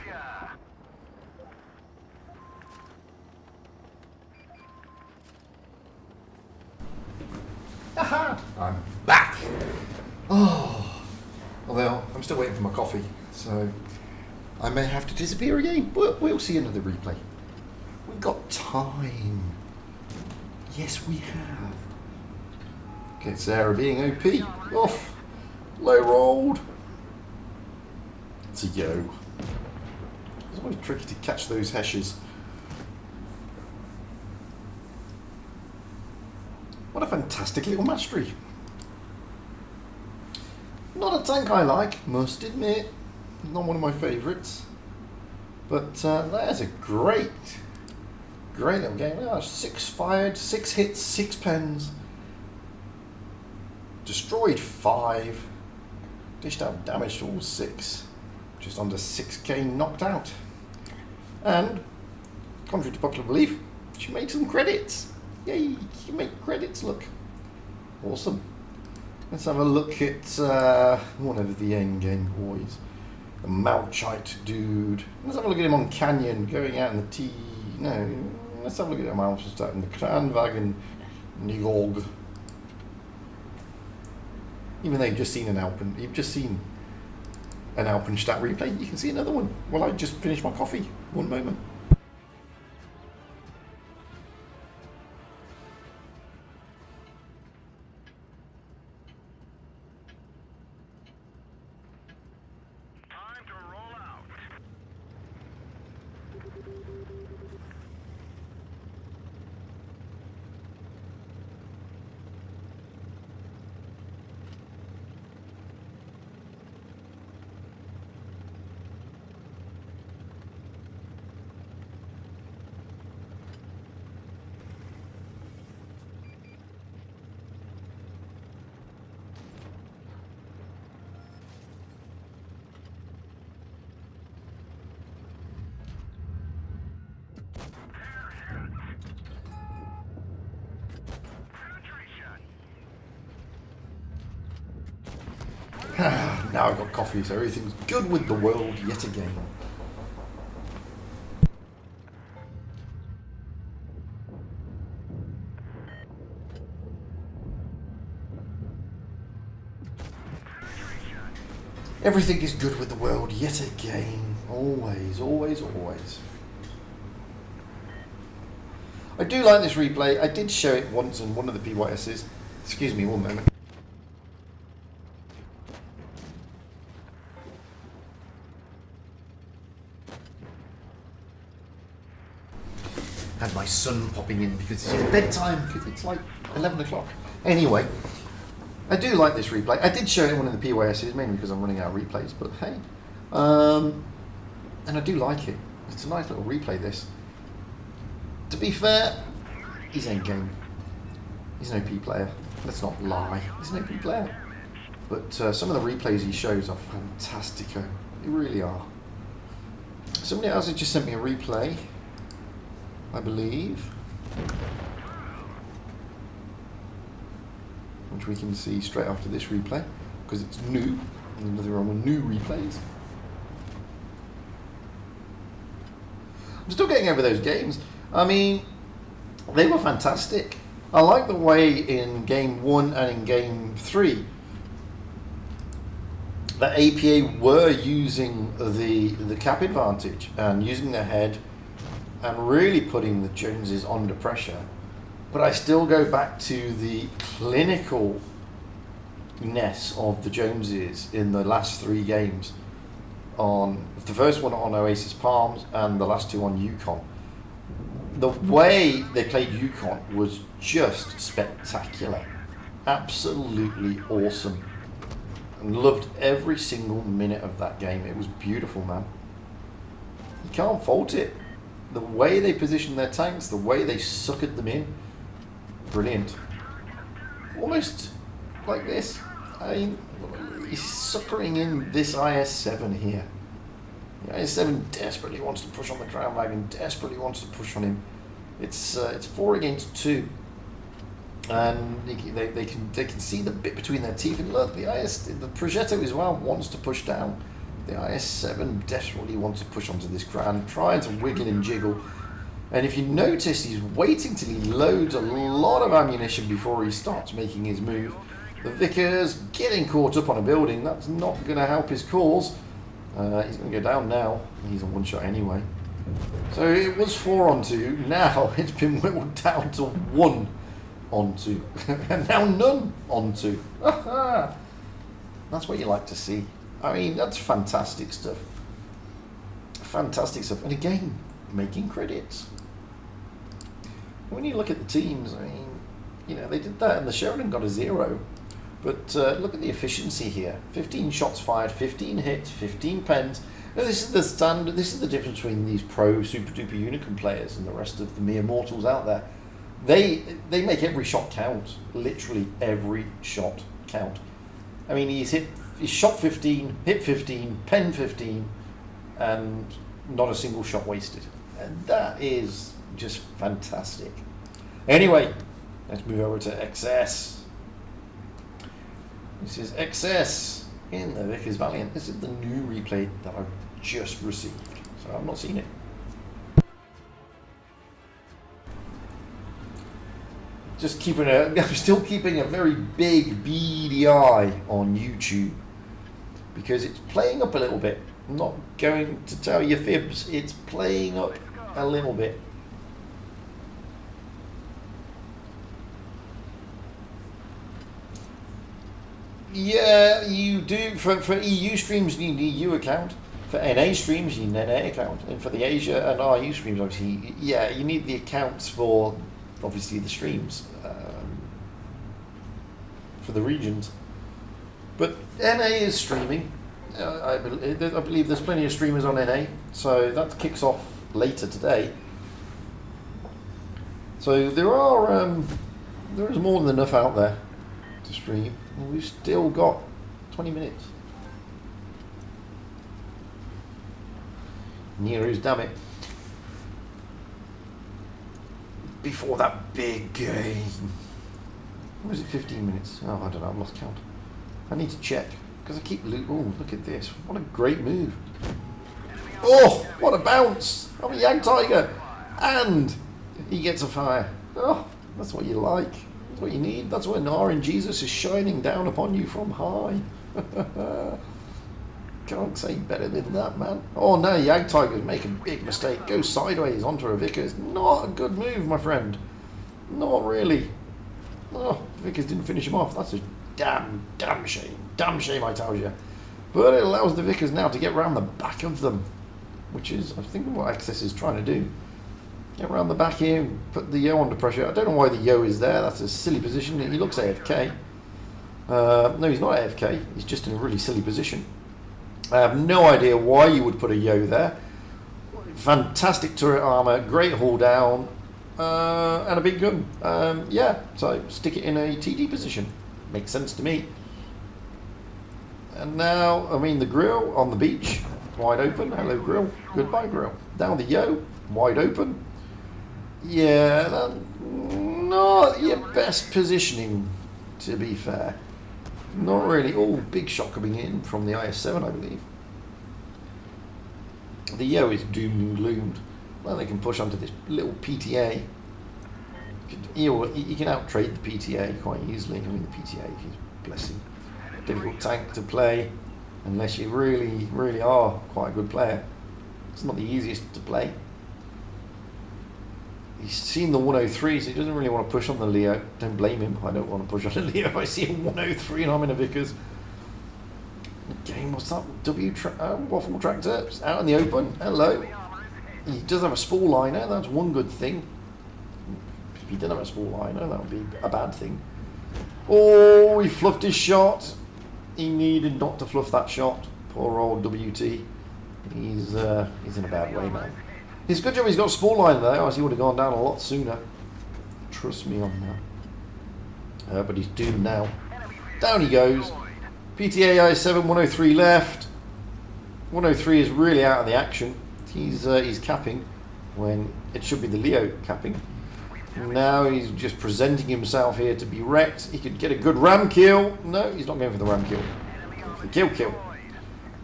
ya! Aha! I'm back! Oh, although I'm still waiting for my coffee, so I may have to disappear again, but we'll see another replay. We've got time. Yes, we have. Okay, Sarah being OP. Off. Low rolled. It's a yo. It's always tricky to catch those heshes. What a fantastic little mastery. Not a tank I like, must admit. Not one of my favourites. But that is a great little game. Oh, 6 fired, 6 hits, 6 pens. Destroyed 5. Dished out damage to all 6. Just under 6k knocked out. And, contrary to popular belief, she made some credits. Yay, you make credits look awesome. Let's have a look at one of the end game boys. The Malchite dude. Let's have a look at him on Canyon, going out in the T. No, let's have a look at him out in the Kranwagen Nigog. Even though you've just seen an Alpenstadt replay, you can see another one. Well, I just finished my coffee. One moment. Time to roll out. Now I've got coffee, so everything's good with the world yet again. Everything is good with the world yet again. Always, always, always. I do like this replay. I did show it once on one of the PYSs. Excuse me one moment. Had my son popping in because it's bedtime, because it's like 11 o'clock. Anyway, I do like this replay. I did show it in one of the PYSs, mainly because I'm running out of replays, but hey. And I do like it. It's a nice little replay, this. To be fair, he's endgame. He's an OP player. Let's not lie. He's an OP player. But some of the replays he shows are fantastico. They really are. Somebody else has just sent me a replay, I believe, which we can see straight after this replay, because it's new. There's nothing wrong with new replays. I'm still getting over those games. I mean, they were fantastic. I like the way in game 1 and in game 3 that APA were using the cap advantage and using their head and really putting the Joneses under pressure. But I still go back to the clinicalness of the Joneses in the last 3 games. On the first one on Oasis Palms and the last 2 on Yukon. The way they played Yukon was just spectacular. Absolutely awesome. And loved every single minute of that game. It was beautiful, man. You can't fault it. The way they positioned their tanks, the way they suckered them in, brilliant. Almost like this. I mean, he's suckering in this IS-7 here. The IS-7 desperately wants to push on the Crown Wagon, desperately wants to push on him. It's 4 against 2. And they can see the bit between their teeth. And look, the Progetto as well wants to push down. The IS-7 desperately wants to push onto this ground, trying to wiggle and jiggle. And if you notice, he's waiting till he loads a lot of ammunition before he starts making his move. The Vickers getting caught up on a building. That's not going to help his cause. He's going to go down now. He's a one-shot anyway. So it was 4 on 2. Now it's been whittled down to 1 on 2. And now none on 2. That's what you like to see. I mean, that's fantastic stuff. Fantastic stuff. And again, making credits. When you look at the teams, I mean, you know, they did that and the Sheridan got a 0. But look at the efficiency here. 15 shots fired, 15 hits, 15 pens. Now, this is the standard. This is the difference between these pro super duper unicorn players and the rest of the mere mortals out there. They make every shot count. Literally every shot count. I mean, he's shot 15, hit 15, pen 15, and not a single shot wasted. And that is just fantastic. Anyway, let's move over to XS. This is XS in the Vickers Valiant. This is the new replay that I've just received, so I've not seen it. I'm still keeping a very big beady eye on YouTube because it's playing up a little bit. I'm not going to tell you fibs. It's playing up a little bit. Yeah, you do. For EU streams, you need an EU account. For NA streams, you need an NA account. And for the Asia and RU streams, obviously, yeah, you need the accounts for, obviously, the streams. For the regions. But NA is streaming. I believe there's plenty of streamers on NA. So that kicks off later today. So there is more than enough out there to stream. And we've still got 20 minutes. Nero's, damn it. Before that big game. Or was it 15 minutes? Oh, I don't know, I've lost count. I need to check, because I keep oh, look at this. What a great move. Oh, what a bounce. I'm a Young Tiger. And he gets a fire. Oh, that's what you like. That's what you need. That's when RNG Jesus is shining down upon you from high. Can't say better than that, man. Oh no, Yag Tigers make a big mistake. Go sideways onto a Vickers. Not a good move, my friend. Not really. Oh, Vickers didn't finish him off. That's a damn shame. Damn shame, I tell you. But it allows the Vickers now to get around the back of them, which is, I think, what Access is trying to do. Get around the back here and put the Yo under pressure. I don't know why the Yo is there. That's a silly position. He looks AFK. No, he's not AFK. He's just in a really silly position. I have no idea why you would put a Yo there. Fantastic turret armor, great haul down, and a big gun. Yeah, so stick it in a TD position. Makes sense to me. And now, I mean, the grill on the beach, wide open. Hello, grill. Goodbye, grill. Down the Yo, wide open. Yeah, not your best positioning, to be fair. Not really. Oh, big shot coming in from the IS-7, I believe. The Yo is doomed and gloomed. Well, they can push onto this little PTA. You can out-trade the PTA quite easily. I mean, the PTA is, blessing, difficult tank to play unless you really, really are quite a good player. It's not the easiest to play. He's seen the 103, so he doesn't really want to push on the Leo. Don't blame him. I don't want to push on the Leo if I see a 103 and I'm in a Vickers. Again, what's that? Waffle Tractor. It's out in the open. Hello. He does have a spool liner. That's one good thing. If he didn't have a spool liner, that would be a bad thing. Oh, he fluffed his shot. He needed not to fluff that shot. Poor old WT. He's in a bad way, man. It's a good job he's got a spool line there, or he would have gone down a lot sooner. Trust me on that. But he's doomed now. Down he goes. PTA I7, 103 left. 103 is really out of the action. He's capping when it should be the Leo capping. Now he's just presenting himself here to be wrecked. He could get a good ram kill. No, he's not going for the ram kill. For the kill.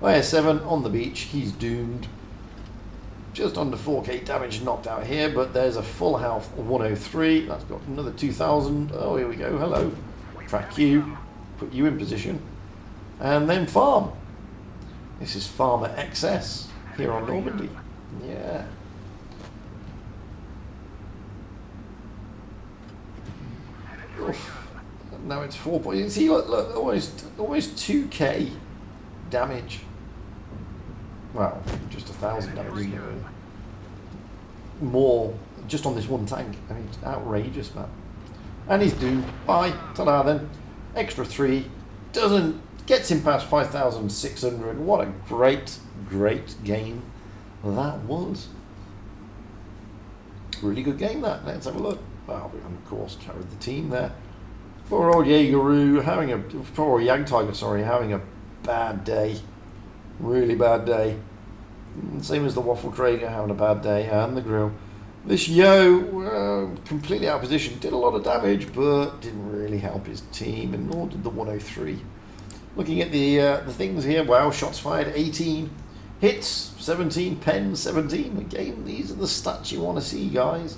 IS-7 on the beach, he's doomed. Just under 4k damage knocked out here, but there's a full health 103. That's got another 2,000. Oh, here we go. Hello. Track you. Put you in position. And then farm. This is Farmer XS here on Normandy. Yeah. Oof. Now it's 4 points. See, look, almost 2k damage. Well, just 1,000 damage, isn't it? More just on this one tank. I mean, it's outrageous, man. And he's doomed. Bye. Ta-da then. Extra 3. Gets him past 5,600. What a great game that was. Really good game, that. Let's have a look. Well, we of course carried the team there. Poor old Jaegeru poor Jagdtiger, sorry, having a bad day. Really bad day. Same as the Waffle Traeger having a bad day, and the Grill. This Yo, completely out of position, did a lot of damage, but didn't really help his team, and nor did the 103. Looking at the things here, wow, shots fired 18, hits 17, pens 17. Again, these are the stats you want to see, guys.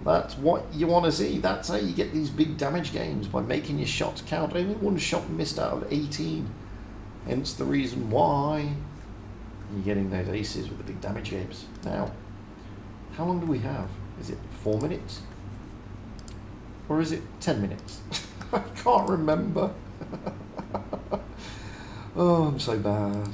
That's what you want to see. That's how you get these big damage games, by making your shots count. Only one shot missed out of 18. Hence the reason why you're getting those aces with the big damage games. Now, how long do we have? Is it 4 minutes? Or is it 10 minutes? I can't remember. Oh, I'm so bad.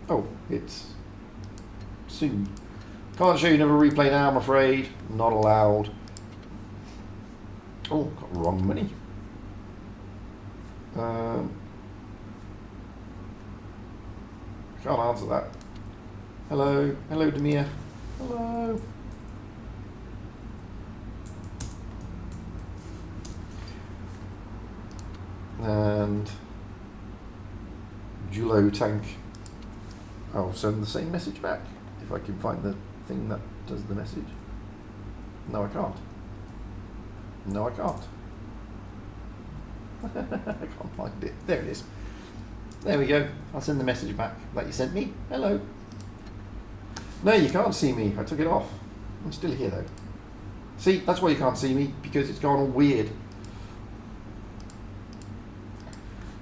Oh, it's soon. Can't show you another replay now, I'm afraid. Not allowed. Oh, got wrong money. Can't answer that. Hello, hello, Demir. Hello. And Julo tank. I'll send the same message back if I can find the thing that does the message. No, I can't. No, I can't. I can't find it. There it is. There we go. I'll send the message back that you sent me. Hello. No, you can't see me. I took it off. I'm still here though. See, that's why you can't see me, because it's gone all weird.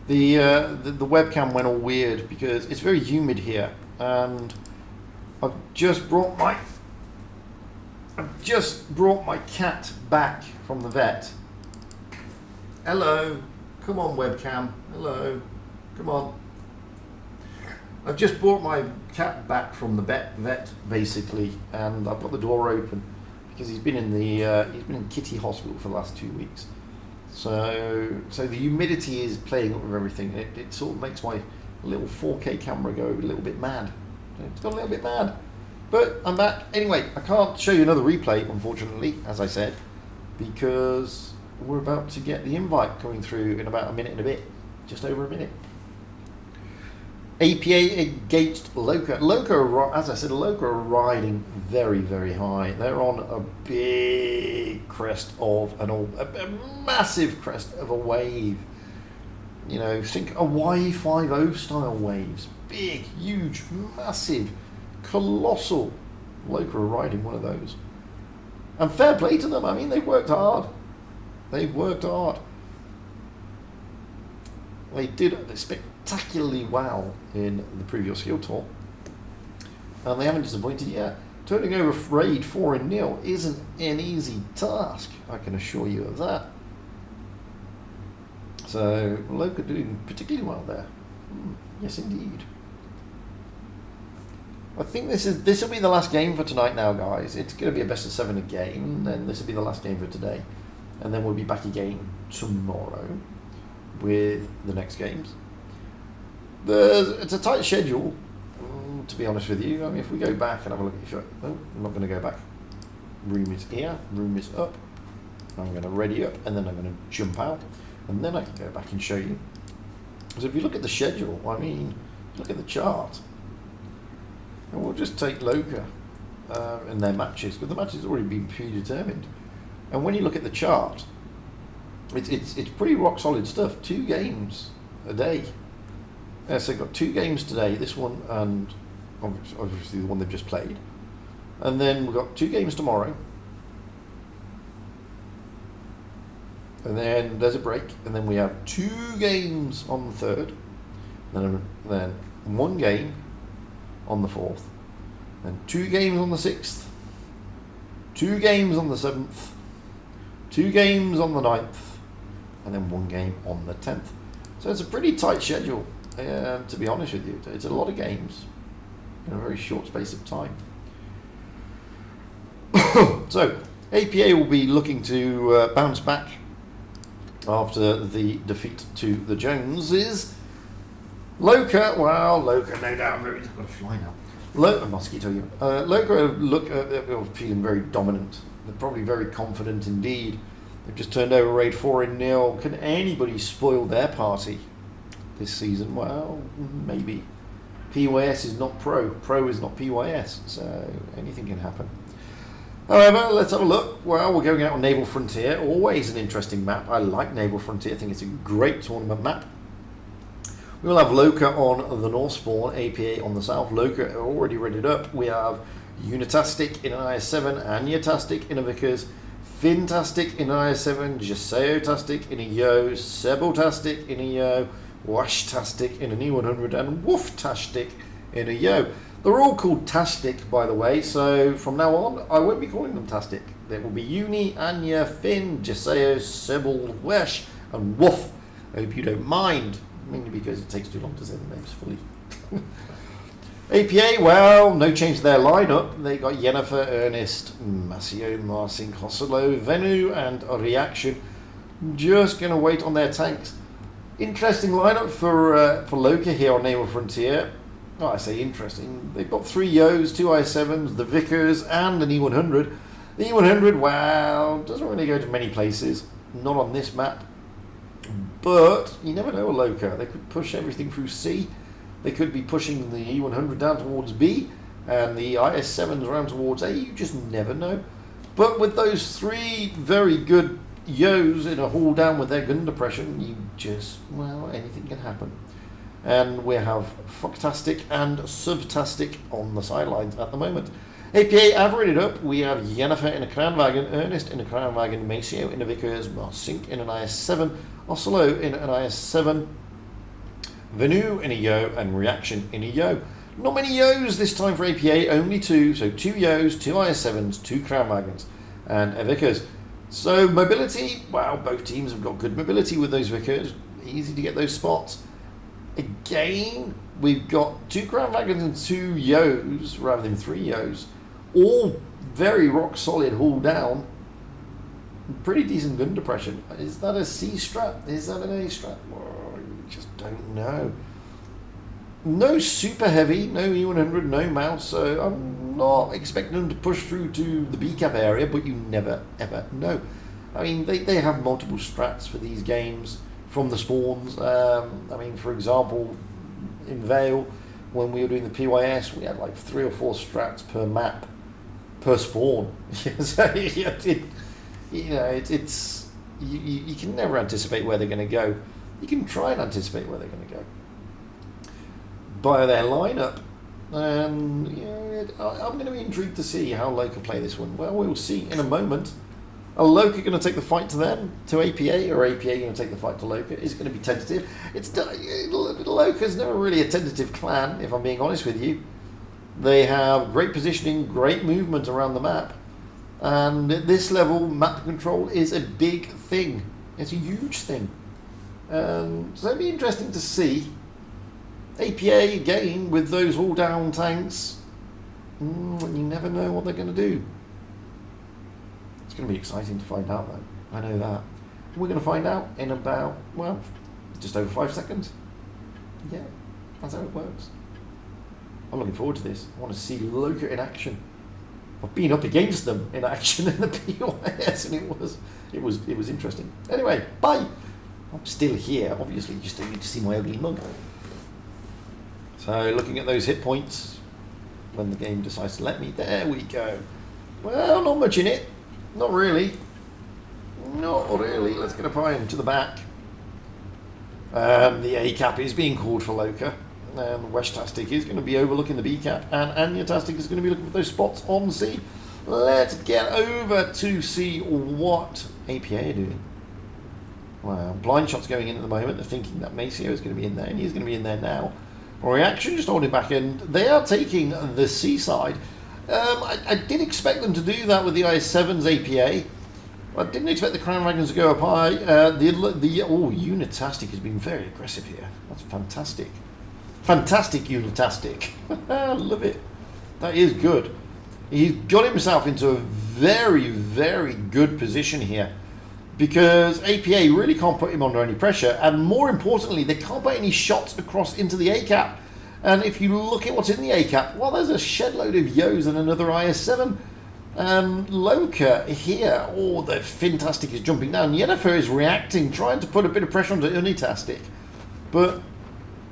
The webcam went all weird because it's very humid here, and I've just brought my cat back from the vet. Hello, come on webcam. Hello, come on. I've just brought my cat back from the vet basically, and I've got the door open because he's been in kitty hospital for the last 2 weeks. So the humidity is playing up with everything. It sort of makes my little 4K camera go a little bit mad. It's gone a little bit mad. But I'm back. Anyway, I can't show you another replay, unfortunately, as I said, because we're about to get the invite coming through in about a minute and a bit. Just over a minute. APA against Loka. Loka, as I said, Loka are riding very, very high. They're on a big crest of a massive crest of a wave. You know, think a Y50 style waves. Big, huge, massive, colossal. Loka are riding one of those. And fair play to them. I mean, they've worked hard. They've worked hard. They did spectacularly well in the previous field tour, and they haven't disappointed yet. Turning over raid 4-0 isn't an easy task, I can assure you of that. So Loka doing particularly well there. Yes, indeed. I think this will be the last game for tonight now, guys. It's going to be a best of 7 again, and this will be the last game for today, and then we'll be back again tomorrow with the next games. It's a tight schedule, to be honest with you. I mean, if we go back and have a look at I'm not going to go back. Room is here, room is up. I'm going to ready up, and then I'm going to jump out, and then I can go back and show you. So if you look at the schedule, I mean, look at the chart. And we'll just take Loka and their matches, because the matches have already been predetermined. And when you look at the chart, it's pretty rock solid stuff. 2 games a day. So they've got 2 games today. This one and obviously the one they've just played, and then we've got 2 games tomorrow, and then there's a break, and then we have 2 games on the 3rd, then 1 game on the 4th, and 2 games on the 6th, 2 games on the 7th, 2 games on the 9th, and then 1 game on the 10th. So it's a pretty tight schedule, to be honest with you. It's a lot of games in a very short space of time. So APA will be looking to bounce back after the defeat to the Joneses. Loka, well, Loka, no doubt, I've got to fly now. A mosquito, you. Loka look feeling very dominant. They're probably very confident indeed. They've just turned over Raid 4-0. Can anybody spoil their party this season? Well, maybe. PYS is not Pro. Pro is not PYS, so anything can happen. However, let's have a look. Well, we're going out on Naval Frontier. Always an interesting map. I like Naval Frontier. I think it's a great tournament map. We'll have Loka on the North Spawn, APA on the South. Loka are already readied up. We have Unitastic in an IS-7, Anyatastic in a Vickers, Fintastic in an IS-7, Jaseotastic in a Yo, Sebotastic in a Yo, Washtastic in an E100, and Wooftastic in a Yo. They're all called Tastic, by the way, so from now on, I won't be calling them Tastic. There will be Uni, Anya, Finn, Jaseo, Sebel, Wesh, and Woof. I hope you don't mind, mainly because it takes too long to say the names fully. APA, well, no change to their lineup. They got Yennefer, Ernest, Masio, Marsing, Hossolo, Venu, and Reaction. Just going to wait on their tanks. Interesting lineup for Loka here on Naval Frontier. Oh, I say interesting. They've got 3 Yos, 2 I-7s, the Vickers, and an E100. The E100, wow, doesn't really go to many places. Not on this map. But you never know a Loka. They could push everything through C. They could be pushing the E100 down towards B, and the IS-7s around towards A. You just never know. But with those 3 very good Yos in a haul down with their gun depression, you just, well, anything can happen. And we have Fucktastic and Subtastic on the sidelines at the moment. APA averaged up. We have Yennefer in a Kranwagen, Ernest in a Kranwagen, Maceo in a Vickers, Marsink in an IS-7, Oslo in an IS-7, Venu in a Yo, and Reaction in a Yo. Not many Yos this time for APA, only 2. So 2 Yos, 2 IS-7s, 2 Kranwagens, and a Vickers. So mobility, well, both teams have got good mobility with those Vickers. Easy to get those spots. Again, we've got 2 Kranwagens and 2 Yos, rather than 3 Yos. All very rock solid haul down. Pretty decent gun depression. Is that a C strat? Is that an A strat? Well, you just don't know. No super heavy, no E100, no mouse, so I'm not expecting them to push through to the B cap area, but you never ever know. I mean, they have multiple strats for these games from the spawns. I mean, for example, in Vale, when we were doing the PYS, we had like 3 or 4 strats per map, per spawn. So, you can never anticipate where they're going to go. You can try and anticipate where they're going to go by their lineup, and I'm going to be intrigued to see how Loka play this one. Well, we'll see in a moment. Are Loka going to take the fight to them, to APA, or APA going to take the fight to Loka? Is it going to be tentative? Loka's never really a tentative clan, if I'm being honest with you. They have great positioning, great movement around the map, and at this level, map control is a big thing. It's a huge thing. So it'll be interesting to see. APA again with those all down tanks. You never know what they're going to do. It's going to be exciting to find out though. I know that. And we're going to find out in about, well, just over 5 seconds. Yeah, that's how it works. I'm looking forward to this. I want to see Loka in action. I've been up against them in action in the POS, and it was interesting. Anyway, bye. I'm still here, obviously. You just don't need to see my ugly mug. So looking at those hit points, when the game decides to let me, there we go. Well, not much in it. Not really. Not really. Let's get a pine to the back. The A cap is being called for Loka. And Weshtastic is going to be overlooking the B cap. And Anyatastic is going to be looking for those spots on C. Let's get over to see what APA are doing. Well, blind shot's going in at the moment. They're thinking that Maceo is going to be in there, and he's going to be in there now. Reaction just holding back, and they are taking the C side. I did expect them to do that with the IS-7's APA. I didn't expect the Crown Dragons to go up high. Unitastic has been very aggressive here. That's fantastic. Fantastic Unitastic. I love it. That is good. He's got himself into a very, very good position here, because APA really can't put him under any pressure, and more importantly, they can't put any shots across into the A-cap. And if you look at what's in the A-cap, well, there's a shed load of Yos and another IS-7. Loka here, the Fintastic is jumping down. Yennefer is reacting, trying to put a bit of pressure onto Unitastic. But,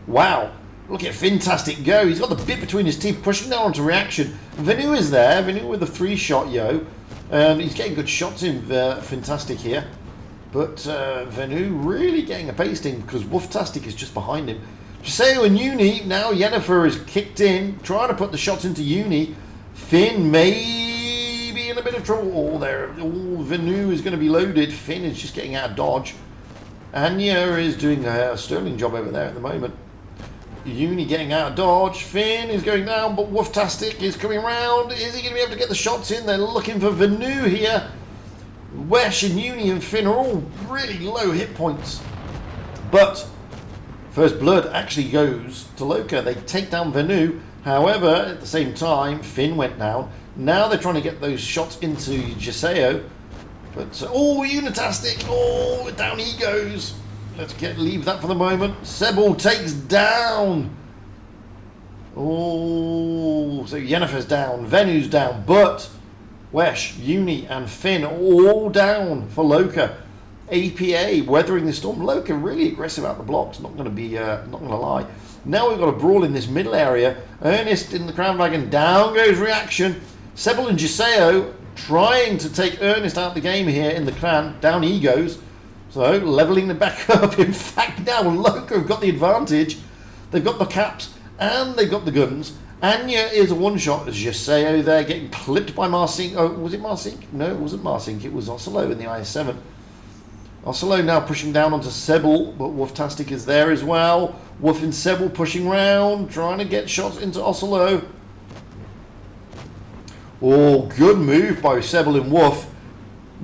wow, look at Fintastic go. He's got the bit between his teeth, pushing down onto reaction. Venu is there, Venu with a 3-shot Yo. He's getting good shots in Fintastic here. But Venu really getting a pasting, because Wolftastic is just behind him. Giseo and Uni, now Yennefer is kicked in, trying to put the shots into Uni. Finn may be in a bit of trouble. Venu is going to be loaded. Finn is just getting out of dodge. Anya is doing a sterling job over there at the moment. Uni getting out of dodge. Finn is going down, but Wolftastic is coming around. Is he going to be able to get the shots in? They're looking for Venu here. Wesh and Uni and Finn are all really low hit points. But First Blood actually goes to Loka. They take down Venu. However, at the same time, Finn went down. Now they're trying to get those shots into Giseo. But, Unitastic. Down he goes. Let's leave that for the moment. Sebel takes down. So Yennefer's down. Venu's down. But Wesh, Uni and Finn all down for Loka. APA weathering the storm. Loka really aggressive out the blocks. Not going to lie. Now we've got a brawl in this middle area. Ernest in the Crown Wagon. Down goes reaction. Sebel and Giseo trying to take Ernest out of the game here in the clan. Down he goes. So leveling them back up. In fact, now Loka have got the advantage. They've got the caps and they've got the guns. Anya is a one-shot. Giseo there getting clipped by Marsink. Oh, was it Marsink? No, it wasn't Marsink. It was Oslo in the IS-7. Oslo now pushing down onto Sebel, but Wolftastic is there as well. Wolf and Sebel pushing round, trying to get shots into Oslo. Good move by Sebel and Wolf.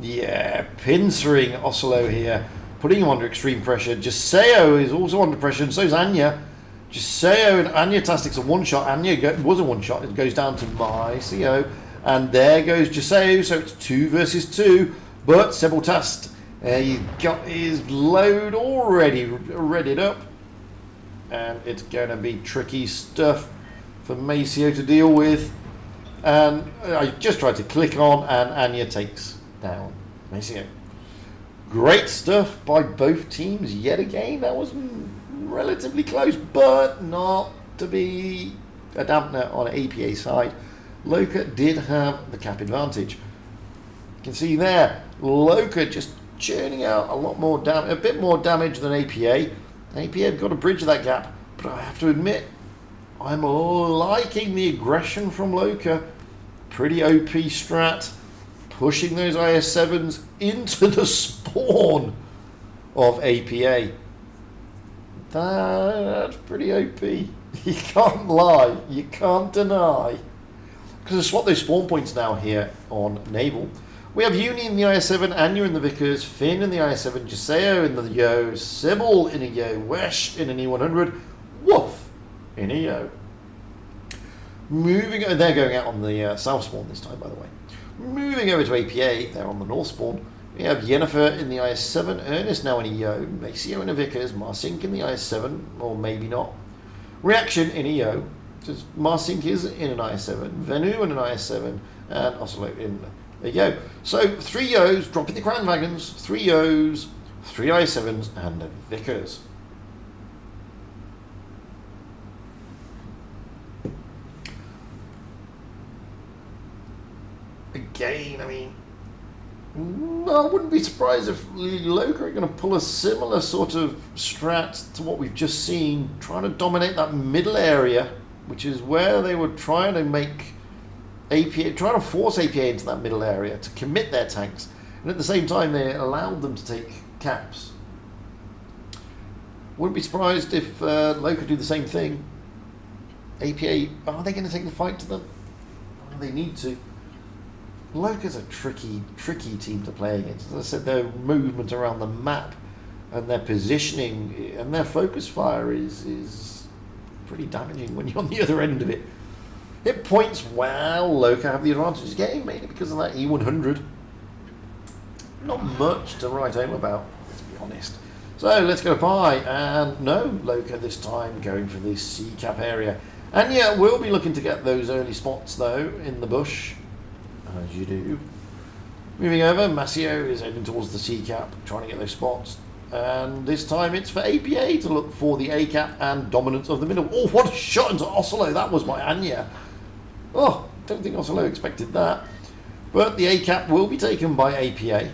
Yeah, pincering Oslo here, putting him under extreme pressure. Giseo is also under pressure, and so is Anya. Giseo and Anyatastic's a one-shot. Anya was a one-shot. It goes down to Mycio, and there goes Giseo. So it's 2 versus 2, but Sebeltast. He's got his load already readied up, and it's going to be tricky stuff for Maceo to deal with. And I just tried to click on, and Anya takes down Maceo. Great stuff by both teams yet again. That was relatively close, but not to be a dampener on APA side. Loka did have the cap advantage. You can see there, Loka just churning out a bit more damage than APA. APA have got to bridge that gap, but I have to admit, I'm liking the aggression from Loka. Pretty OP strat, pushing those IS-7s into the spawn of APA. That's pretty OP. You can't lie, you can't deny. Because I swap those spawn points now here on Naval. We have Uni in the IS-7, Anya in the Vickers, Finn in the IS-7, Giseo in the Yo, Sebel in a Yo, Wesh in an E100, Wolf in a Yo. They're going out on the south spawn this time, by the way. Moving over to APA, they're on the north spawn. We have Yennefer in the IS-7, Ernest now in a Yo, Maceo in a Vickers, Marsink in the IS-7, or maybe not. Reaction in a Yo, because Marsink is in an IS-7, Venu in an IS-7, and Oslo in a Yo. So 3 Yos, dropping the Crown Wagons, 3 Yos, 3 IS-7s, and a Vickers. Again, I mean, I wouldn't be surprised if Loka are going to pull a similar sort of strat to what we've just seen, trying to dominate that middle area, which is where they were trying to make APA, trying to force APA into that middle area to commit their tanks, and at the same time they allowed them to take caps. Wouldn't be surprised if Loka do the same thing. APA, are they going to take the fight to them? Oh, they need to. Loka's a tricky team to play against. As I said, their movement around the map and their positioning and their focus fire is pretty damaging when you're on the other end of it. Hit points, well, Loka have the advantage of this game, mainly because of that E100. Not much to write home about, let's be honest. So let's go by, and no, Loka this time going for this C-cap area. And yeah, we'll be looking to get those early spots though in the bush, as you do. Moving over, Masio is heading towards the C-cap, trying to get those spots. And this time it's for APA to look for the A-cap and dominance of the middle. Oh, what a shot into Oslo, that was my Anya. Oh, don't think Oslo expected that. But the A-cap will be taken by APA.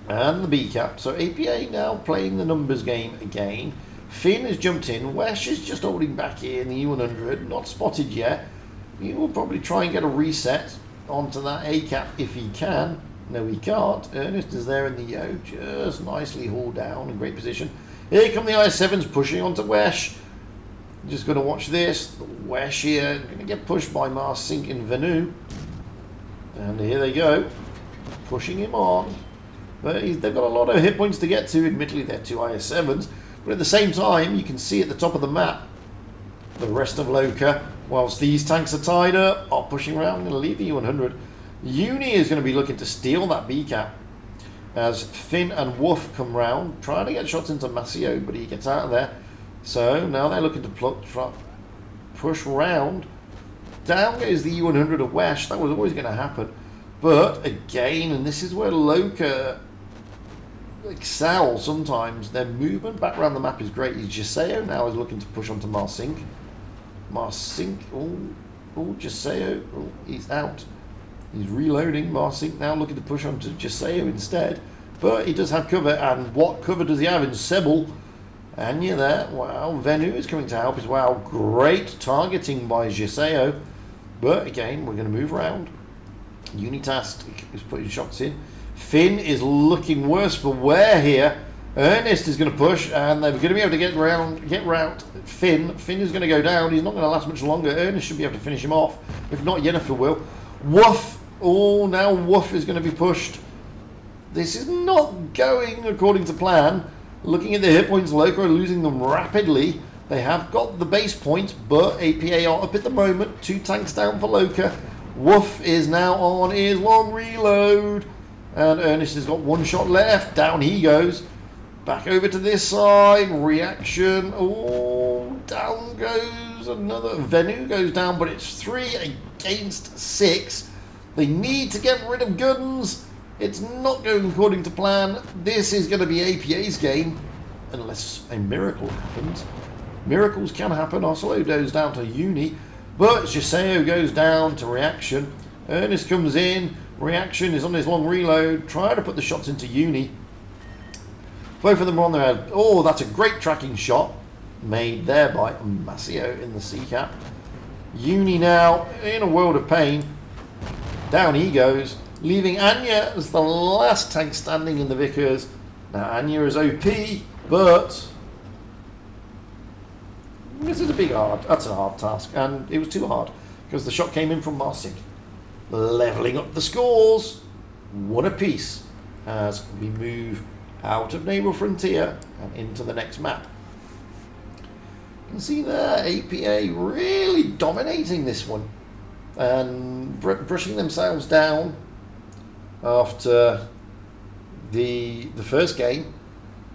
And the B-cap. So APA now playing the numbers game again. Finn has jumped in. Wesh is just holding back here in the E100. Not spotted yet. He will probably try and get a reset onto that A-cap if he can. No, he can't. Ernest is there in the Yo. Just nicely hauled down in great position. Here come the IS-7s pushing onto Wesh. Just going to watch this. Wesh here going to get pushed by Mars Sink and Venu. And here they go. Pushing him on. But they've got a lot of hit points to get to. Admittedly, they're two IS-7s. But at the same time, you can see at the top of the map the rest of Loka, whilst these tanks are tied up, are pushing around. Going to leave the U100. Uni is going to be looking to steal that B-cap as Finn and Wolf come round, trying to get shots into Masio, but he gets out of there. So now they're looking to push round. Down goes the U100 of Wesh. That was always going to happen. But again, and this is where Loka excel sometimes, their movement back around the map is great. Giseo now is looking to push onto Marsink. Marsink, Giseo, he's out. He's reloading. Marsink now looking to push onto Giseo instead. But he does have cover, and what cover does he have in Sebel? And you're there. Wow, Venu is coming to help as well. Great targeting by Giseo. But again, we're going to move around. Unitask is putting shots in. Finn is looking worse for wear here. Ernest is going to push, and they're going to be able to get round Finn. Finn is going to go down. He's not going to last much longer. Ernest should be able to finish him off. If not, Yennefer will. Woof. Oh, now Woof is going to be pushed. This is not going according to plan. Looking at the hit points, Loka are losing them rapidly. They have got the base points, but APA are up at the moment. 2 tanks down for Loka. Woof is now on his long reload. And Ernest has got 1 shot left. Down he goes. Back over to this side. Reaction. Oh, down goes another. Venu goes down, but it's 3 against 6. They need to get rid of guns. It's not going according to plan. This is going to be APA's game, unless a miracle happens. Miracles can happen. Oslo goes down to Uni, but Giseo goes down to Reaction. Ernest comes in. Reaction is on his long reload, trying to put the shots into Uni. Both of them are on their head. Oh, that's a great tracking shot made there by Masio in the C-cap. Uni now in a world of pain. Down he goes, leaving Anya as the last tank standing in the Vickers. Now Anya is OP, but this is that's a hard task, and it was too hard because the shot came in from Marsik. Levelling up the scores, 1 apiece as we move out of Naval Frontier and into the next map. You can see there, APA really dominating this one and brushing themselves down after the first game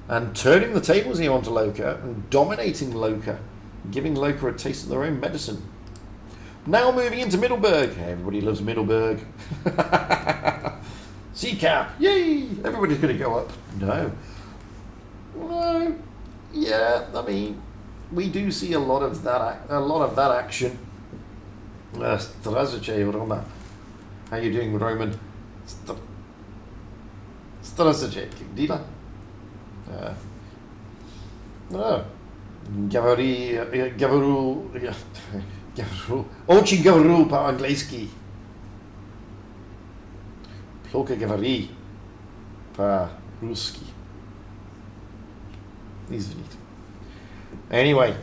and turning the tables here onto Loka and dominating Loka, giving Loka a taste of their own medicine. Now moving into Middleburg. Everybody loves Middleburg. C-cap, yay! Everybody's going to go up. No. Yeah, I mean, we do see a lot of that action. How you doing, Roman? Здравствуйте, Dila. Говорю, очень говорю по-английски. Плохо говори по-русски. Извините. Anyway,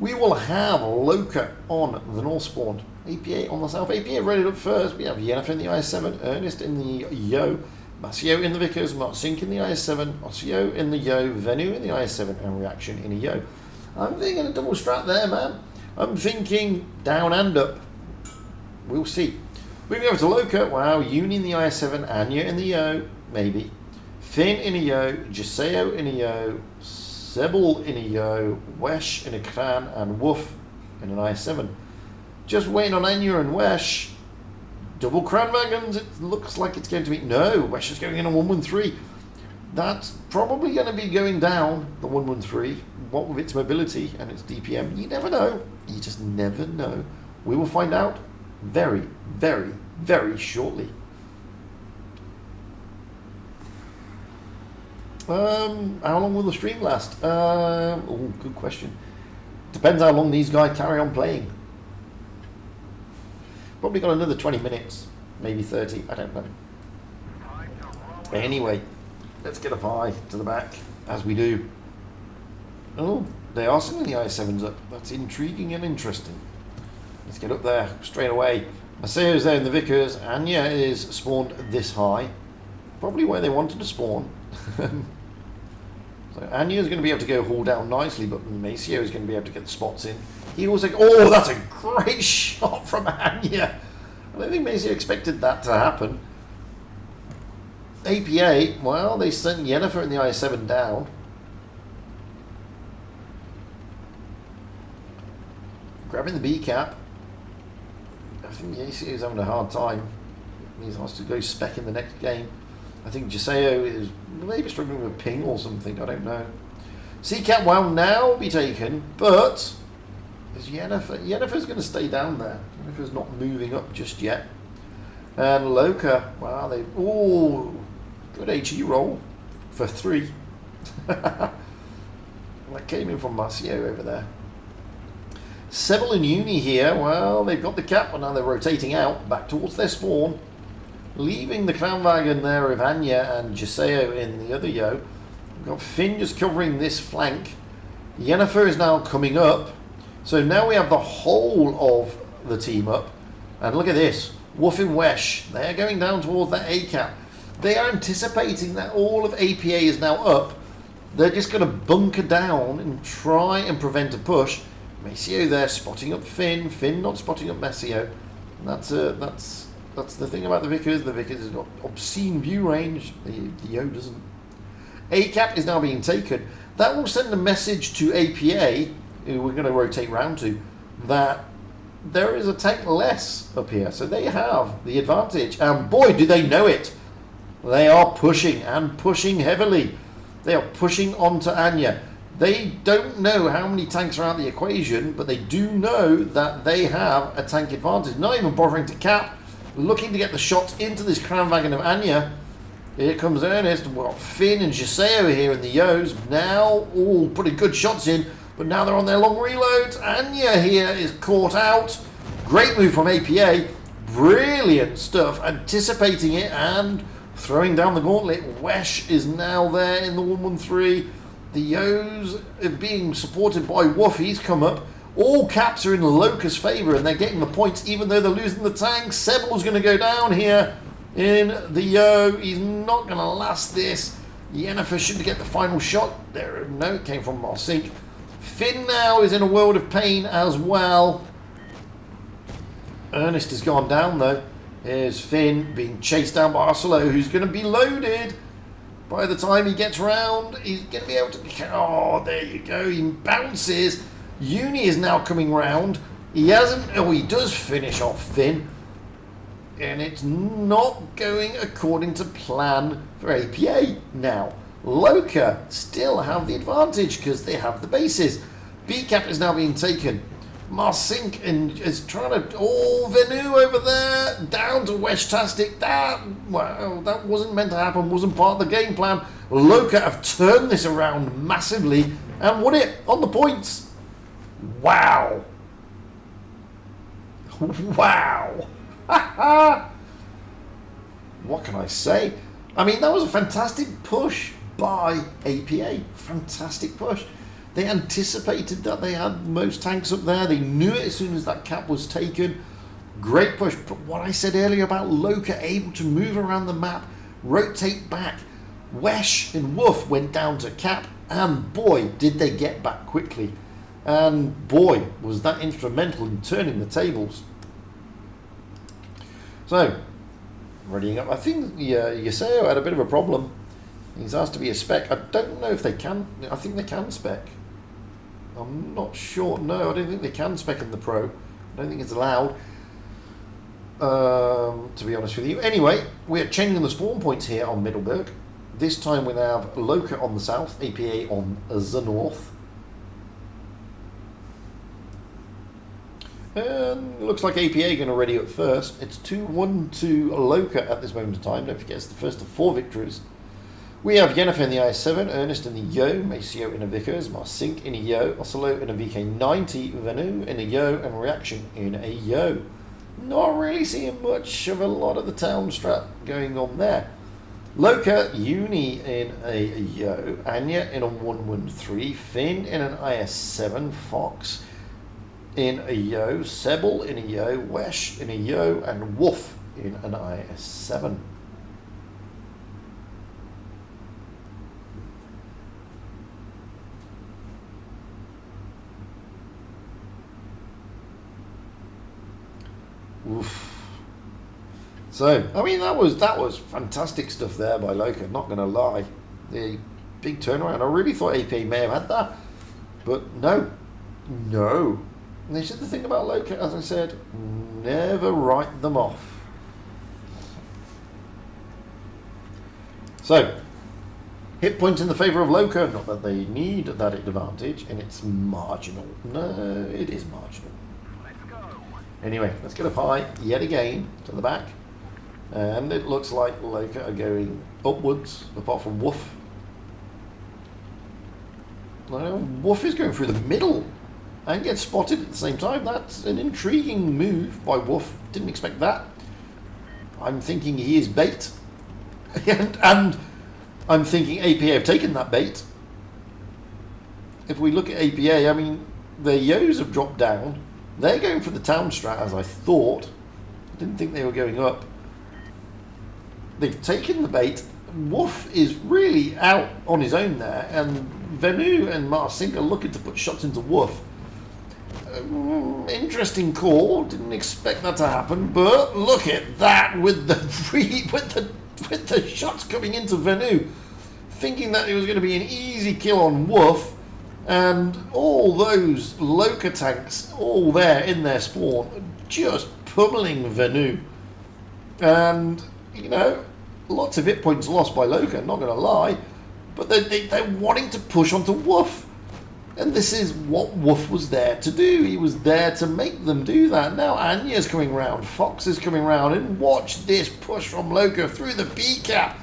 we will have Loka on the north spawn. APA on the south. APA rated up first. We have Yennefer in the IS-7, Ernest in the Yo, Masio in the Vickers, Martsink in the IS-7, Osio in the Yo, Venu in the IS-7, and Reaction in a Yo. I'm thinking a double strat there, man. I'm thinking down and up. We'll see. Moving over to Loka. Wow, Uni in the IS-7, Anya in the Yo, maybe. Finn in a Yo, Giseo in a Yo, Sebel in a Yo, Wesh in a Kran, and Woof in an IS-7. Just waiting on Anya and Wesh. Double Kran wagons. It looks like it's going to be... No, Wesh is going in on 113. That's probably going to be going down, the 113. What with its mobility and its DPM. You never know. You just never know. We will find out very, very, very shortly. How long will the stream last? Oh, good question. Depends how long these guys carry on playing. Probably got another 20 minutes, maybe 30, I don't know. Anyway, let's get up high to the back, as we do. Oh, they are sending the IS-7s up. That's intriguing and interesting. Let's get up there straight away. Maceo's there in the Vickers. Anya is spawned this high. Probably where they wanted to spawn. So Anya's going to be able to go haul down nicely, but Maceo is going to be able to get the spots in. He also... Oh, that's a great shot from Anya. I don't think Maceo expected that to happen. APA, well, they sent Yennefer in the IS-7 down. Grabbing the B cap. I think Maceo is having a hard time. He has to go spec in the next game. I think Giseo is maybe struggling with ping or something, I don't know. C-cap will now be taken, but is Yennefer's going to stay down there. Yennefer's not moving up just yet. And Loka, wow, they... Oh, good HE roll for 3. That came in from Marcio over there. Sebel and Uni here, well, they've got the cap, but now they're rotating out back towards their spawn. Leaving the Crown Wagon there of Anya and Giseo in the other Yo. We've got Finn just covering this flank. Yennefer is now coming up. So now we have the whole of the team up. And look at this. Woof and Wesh. They're going down towards that A-cap. They are anticipating that all of APA is now up. They're just going to bunker down and try and prevent a push. Maceo there spotting up Finn. Finn not spotting up Maceo. That's the thing about the Vickers. The Vickers has got obscene view range. The Yo doesn't. A-cap is now being taken. That will send a message to APA, who we're going to rotate round to, that there is a tank less up here. So they have the advantage. And boy, do they know it. They are pushing and pushing heavily. They are pushing onto Anya. They don't know how many tanks are out of the equation, but they do know that they have a tank advantage. Not even bothering to cap. Looking to get the shots into this Crown Wagon of Anya. Here comes Ernest. We've got Finn and Giseo here in the Yos. Now, all putting good shots in, but now they're on their long reloads. Anya here is caught out. Great move from APA. Brilliant stuff. Anticipating it and throwing down the gauntlet. Wesh is now there in the 113. The Yos are being supported by Woof. He's come up. All caps are in Loka's favour and they're getting the points even though they're losing the tanks. Sebel's going to go down here in the Yo. He's not going to last this. Yennefer should get the final shot. There, no, it came from Martsink. Finn now is in a world of pain as well. Ernest has gone down though. Here's Finn being chased down by Arcelo, who's going to be loaded. By the time he gets round, he's going to be able to... Oh, there you go. He bounces. Uni is now coming round. He hasn't... Oh, he does finish off Finn. And it's not going according to plan for APA now. Loka still have the advantage because they have the bases. B-cap is now being taken. Marsink is trying to... Oh, Venu over there. Down to Weshtastic. That wasn't meant to happen. Wasn't part of the game plan. Loka have turned this around massively and won it on the points. Wow. Wow. What can I say? I mean, that was a fantastic push by APA. Fantastic push. They anticipated that they had most tanks up there. They knew it as soon as that cap was taken. Great push. But what I said earlier about Loka able to move around the map, rotate back. Wesh and Woof went down to cap, and boy, did they get back quickly. And boy, was that instrumental in turning the tables. So, readying up. I think Yaseo had a bit of a problem. He's asked to be a spec. I don't know if they can. I think they can spec. I'm not sure. No, I don't think they can spec in the Pro. I don't think it's allowed. To be honest with you. Anyway, we're changing the spawn points here on Middleburg. This time we have Loka on the south, APA on the north. And looks like APA going to ready up first. It's 2-1 to Loka at this moment in time. Don't forget, it's the first of 4 victories. We have Yennefer in the IS-7, Ernest in the Yo, Maceo in a Vickers, Marsink in a Yo, Oslo in a VK90, Venu in a Yo, and Reaction in a Yo. Not really seeing much of a lot of the town strat going on there. Loka, Uni in a Yo, Anya in a 113, Finn in an IS-7, Fox in a Yo, Sebel in a Yo, Wesh in a Yo, and Wolf in an IS-7. Oof. So, I mean, that was fantastic stuff there by Loka, not going to lie. The big turnaround. I really thought AP may have had that, but no. And this is the thing about Loka, as I said, never write them off. So, hit points in the favour of Loka, not that they need that advantage, and it's marginal. No, it is marginal. Anyway, let's get up high yet again to the back. And it looks like Loka are going upwards, apart from Woof. Woof is going through the middle and gets spotted at the same time. That's an intriguing move by Woof. Didn't expect that. I'm thinking he is bait. and I'm thinking APA have taken that bait. If we look at APA, I mean, their Yos have dropped down. They're going for the town strat, as I thought. I didn't think they were going up. They've taken the bait. Woof is really out on his own there, and Venu and Marsink are looking to put shots into Woof. Interesting call. Didn't expect that to happen, but look at that with the shots coming into Venu, thinking that it was going to be an easy kill on Woof. And all those Loka tanks, all there in their spawn, just pummeling Venu. And, you know, lots of hit points lost by Loka, not going to lie. But they're wanting to push onto Woof. And this is what Woof was there to do. He was there to make them do that. Now Anya's coming round, Fox is coming round, and watch this push from Loka through the B-cap.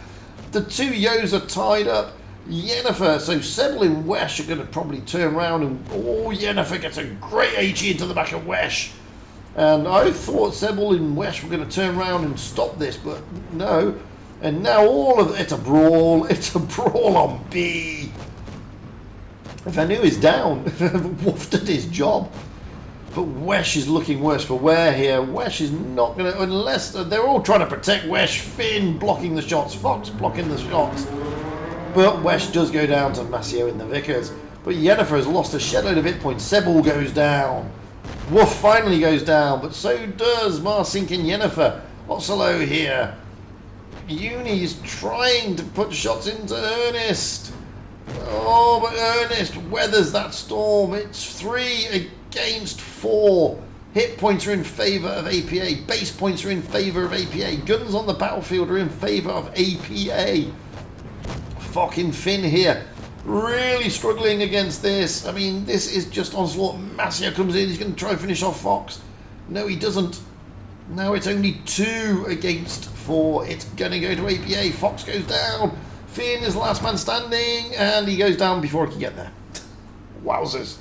The 2 Yos are tied up. Yennefer, so Sebel and Wesh are going to probably turn around, and Yennefer gets a great HE into the back of Wesh. And I thought Sebel and Wesh were going to turn around and stop this, but no. And now it's a brawl. It's a brawl on B. Vanu is down. Wolf did his job. But Wesh is looking worse for wear here. Wesh is not going to, unless they're all trying to protect Wesh. Finn blocking the shots. Fox blocking the shots. But Wesh does go down to Maceo in the Vickers. But Yennefer has lost a shedload of hit points. Sebel goes down. Wolf finally goes down, but so does Marsink and Yennefer. Oslo here. Uni is trying to put shots into Ernest. Oh, but Ernest weathers that storm. It's 3 against 4. Hit points are in favour of APA. Base points are in favour of APA. Guns on the battlefield are in favour of APA. Fucking Finn here. Really struggling against this. I mean, this is just onslaught. Massio comes in. He's going to try and finish off Fox. No, he doesn't. Now it's only 2 against 4. It's going to go to APA. Fox goes down. Finn is the last man standing, and he goes down before he can get there. Wowzers.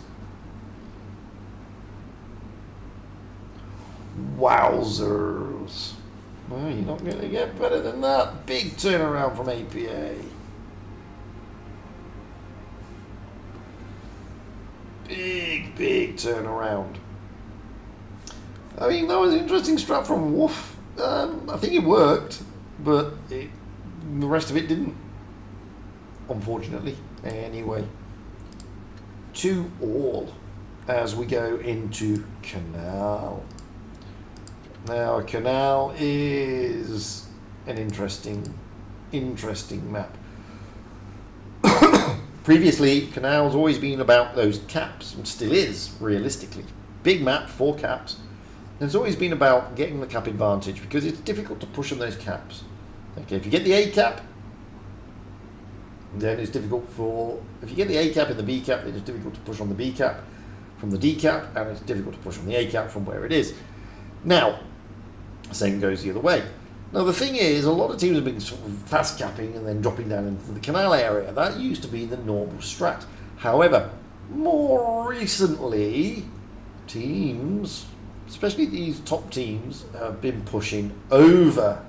Wowzers. Well, you're not going to get better than that. Big turnaround from APA. Big turnaround. I mean, that was an interesting strat from Wolf. I think it worked, but the rest of it didn't, unfortunately. Anyway, 2-all as we go into Canal. Now, Canal is an interesting map. Previously, Canal's always been about those caps, and still is, realistically. Big map, 4 caps. And it's always been about getting the cap advantage, because it's difficult to push on those caps. Okay, if you get the A cap, then it's difficult for... If you get the A cap and the B cap, then it's difficult to push on the B cap from the D cap, and it's difficult to push on the A cap from where it is. Now, same goes the other way. Now the thing is, a lot of teams have been sort of fast capping and then dropping down into the canal area. That used to be the normal strat. However, more recently, teams, especially these top teams, have been pushing over.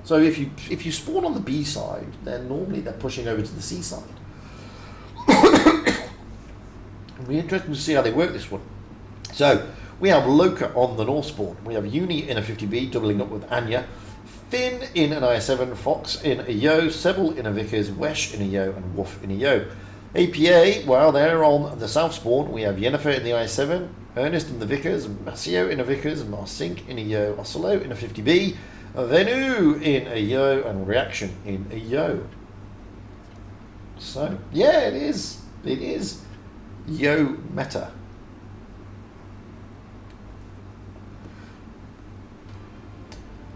So if you spawn on the B side, then normally they're pushing over to the C side. It'll be interesting to see how they work this one. So we have Loka on the North spawn. We have Uni in a 50B doubling up with Anya. Finn in an IS7, Fox in a Yo, Sebel in a Vickers, Wesh in a Yo, and Woof in a Yo. APA, well, they're on the South spawn. We have Yennefer in the IS7, Ernest in the Vickers, Massio in a Vickers, Marsink in a Yo, Oslo in a 50B, Venu in a Yo, and Reaction in a Yo. So, yeah, it is. It is Yo meta.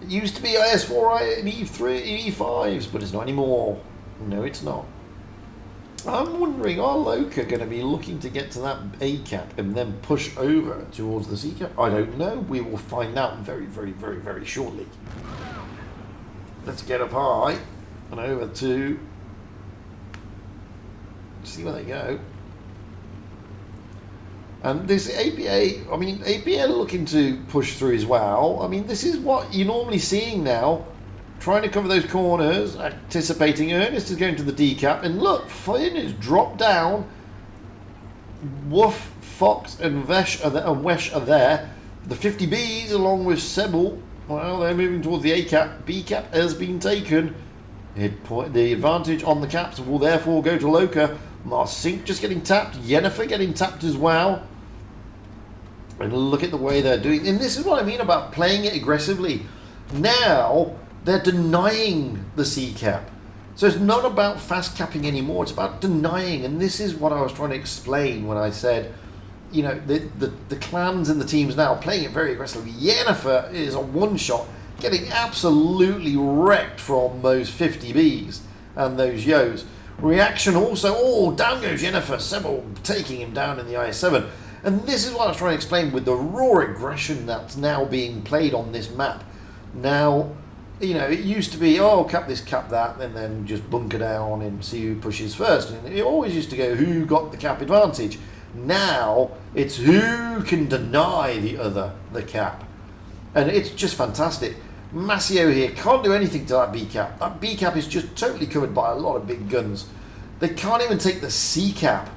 It used to be IS4 and E3 and E5s, but it's not anymore. No, it's not. I'm wondering, are Loka going to be looking to get to that A cap and then push over towards the C cap? I don't know. We will find out very, very, very, very shortly. Let's get up high and over to see where they go. And this APA, I mean, APA are looking to push through as well. I mean, this is what you're normally seeing now. Trying to cover those corners, anticipating. Ernest is going to the D cap. And look, Finn is dropped down. Woof, Fox, and Wesh are there. The 50Bs, along with Sebel, well, they're moving towards the A cap. B cap has been taken. The advantage on the caps will therefore go to Loka. Marsink just getting tapped. Yennefer getting tapped as well. And look at the way they're doing. And this is what I mean about playing it aggressively. Now, they're denying the C cap. So it's not about fast capping anymore. It's about denying. And this is what I was trying to explain when I said, you know, the clans and the teams now playing it very aggressively. Yennefer is a one-shot, getting absolutely wrecked from those 50Bs and those Yos. Reaction also, down goes Yennefer, Sebel taking him down in the IS7. And this is what I was trying to explain with the raw aggression that's now being played on this map. Now, you know, it used to be, cap this, cap that, and then just bunker down and see who pushes first. And it always used to go, who got the cap advantage? Now, it's who can deny the other the cap. And it's just fantastic. Massio here can't do anything to that B cap. That B cap is just totally covered by a lot of big guns. They can't even take the C cap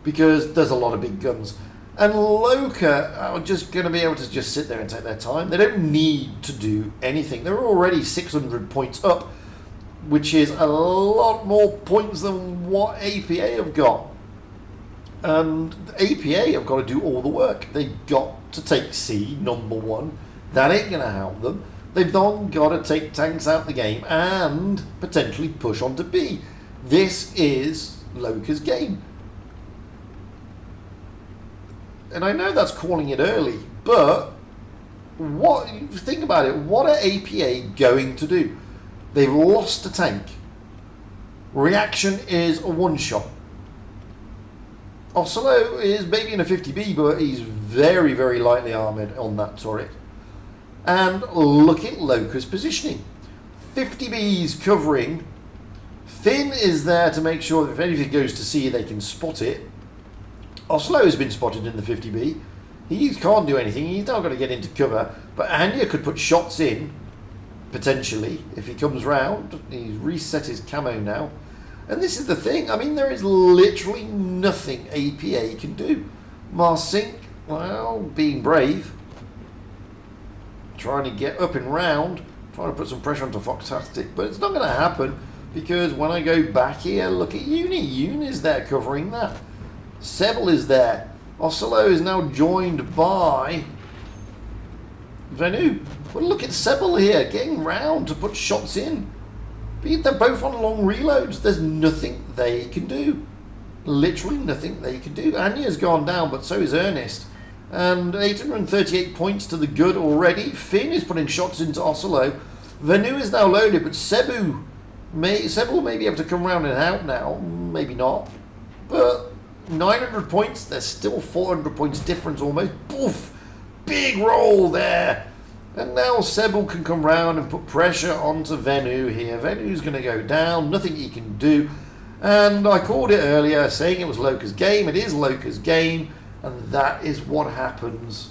because there's a lot of big guns. And Loka are just going to be able to just sit there and take their time. They don't need to do anything. They're already 600 points up, which is a lot more points than what APA have got. And APA have got to do all the work. They've got to take C, number one. That ain't going to help them. They've then got to take tanks out the game and potentially push on to B. This is Loka's game. And I know that's calling it early, but think about it. What are APA going to do? They've lost a tank. Reaction is a one-shot. Oslo is maybe in a 50B, but he's very, very lightly armoured on that turret. And look at Loka's positioning. 50B's covering. Finn is there to make sure that if anything goes to sea, they can spot it. Oslo has been spotted in the 50B. He can't do anything. He's now got to get into cover. But Anya could put shots in, potentially, if he comes round. He's reset his camo now. And this is the thing. I mean, there is literally nothing APA can do. Marsink, well, being brave. Trying to get up and round. Trying to put some pressure onto Foxtastic. But it's not going to happen. Because when I go back here, look at Uni. Uni's there covering that. Sebel is there. Oslo is now joined by Venu. But look at Sebel here, getting round to put shots in. But they're both on long reloads. There's nothing they can do. Literally nothing they can do. Anya's gone down, but so is Ernest. And 838 points to the good already. Finn is putting shots into Oslo. Venu is now loaded, but Sebel may be able to come round and out now. Maybe not. But 900 points. There's still 400 points difference almost. Poof! Big roll there. And now Sebel can come round and put pressure onto Venu here. Venu's going to go down. Nothing he can do. And I called it earlier saying it was Loka's game. It is Loka's game. And that is what happens.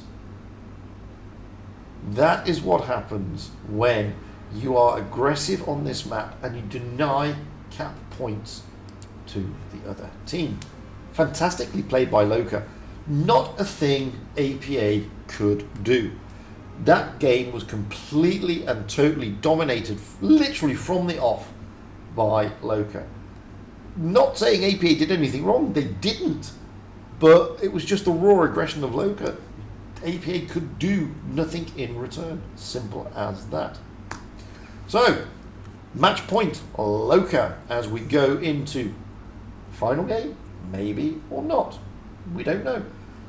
That is what happens when you are aggressive on this map and you deny cap points to the other team. Fantastically played by Loka. Not a thing APA could do. That game was completely and totally dominated, literally from the off, by Loka. Not saying APA did anything wrong, they didn't. But it was just the raw aggression of Loka. APA could do nothing in return. Simple as that. So, match point, Loka, as we go into final game, maybe or not. We don't know.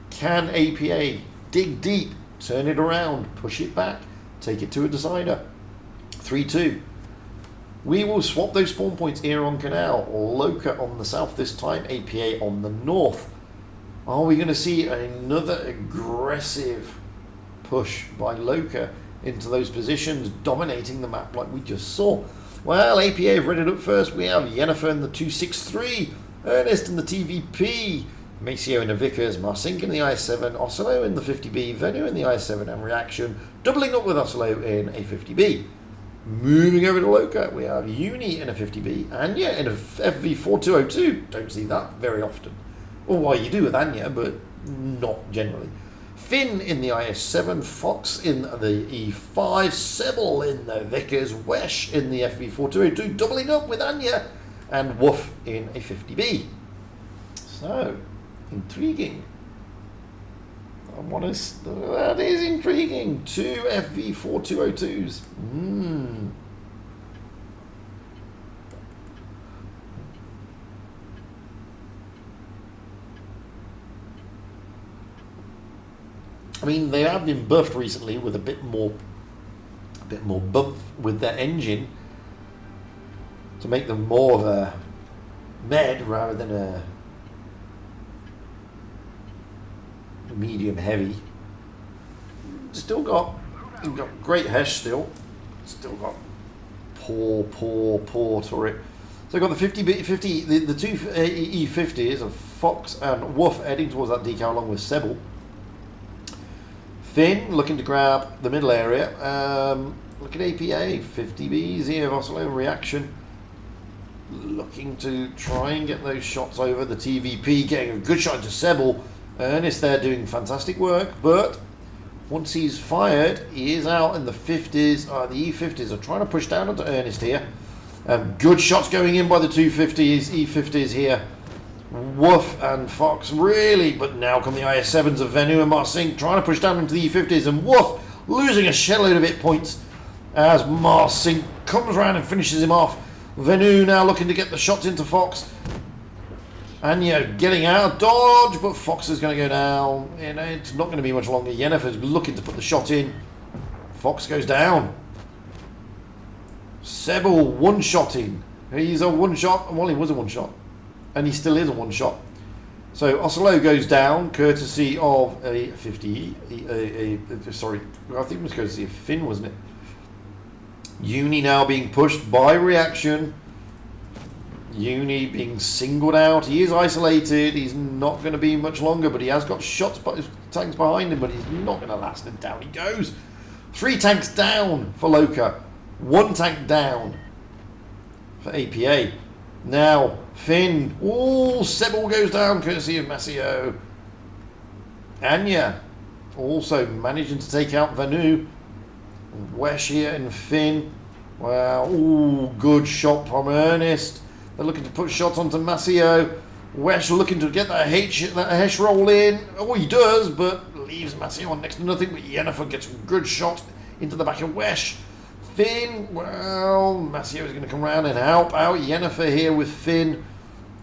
Can APA dig deep, turn it around, push it back, take it to a decider? 3-2. We will swap those spawn points here on Canal. Loka on the south this time, APA on the north. Are we going to see another aggressive push by Loka into those positions, dominating the map like we just saw? Well, APA have read it up first. We have Yennefer in the 263, Ernest in the TVP, Maceo in the Vickers, Marsink in the I7, Oslo in the 50B, Venu in the I7, and Reaction doubling up with Oslo in a 50B. Moving over to Loka, we have Uni in a 50B, Anya in a FV4202. Don't see that very often. Or well, you do with Anya, but not generally. Finn in the IS7, Fox in the E5, Sebel in the Vickers, Wesh in the FV4202, doubling up with Anya, and Woof in a 50B. So, intriguing. That is intriguing. 2 FV4202s. I mean, they have been buffed recently with a bit more bump with their engine to make them more of a med rather than a medium heavy. Still got great Hesh still got poor turret. So got the 50 the two E50s of Fox and Woof heading towards that decal along with Sebel. Finn looking to grab the middle area. Look at APA, 50Bs here of Oslo Reaction. Looking to try and get those shots over. The TVP getting a good shot into Sebel. Ernest there doing fantastic work, but once he's fired, he is out in the 50s. The E50s are trying to push down onto Ernest here. Good shots going in by the 250s, E50s here. Woof and Fox really, but now come the IS7s of Venu and Marsink trying to push down into the E50s, and Woof losing a shellload of hit points as Marsink comes around and finishes him off. Venu now looking to get the shots into Fox. Anya getting out of dodge, but Fox is going to go down. And it's not going to be much longer. Yennefer's looking to put the shot in. Fox goes down. Sebel one-shotting. He's a one-shot. Well, he was a one-shot. And he still is a one-shot. So Oslo goes down, courtesy of a 50. Sorry, I think it was courtesy of Finn, wasn't it? Uni now being pushed by reaction. Uni being singled out. He is isolated. He's not going to be much longer, but he has got shots, tanks behind him, but he's not going to last. And down he goes. 3 tanks down for Loka. 1 tank down for APA. Now, Finn. Oh, Sebel goes down, courtesy of Masio. Anya also managing to take out Vanu. Wesh here and Finn. Wow. Ooh, good shot from Ernest. They're looking to put shots onto Masio. Wesh looking to get that Hesh roll in. Oh, he does, but leaves Masio on next to nothing. But Yennefer gets a good shot into the back of Wesh. Finn, well, Masio is going to come around and help out Yennefer here with Finn.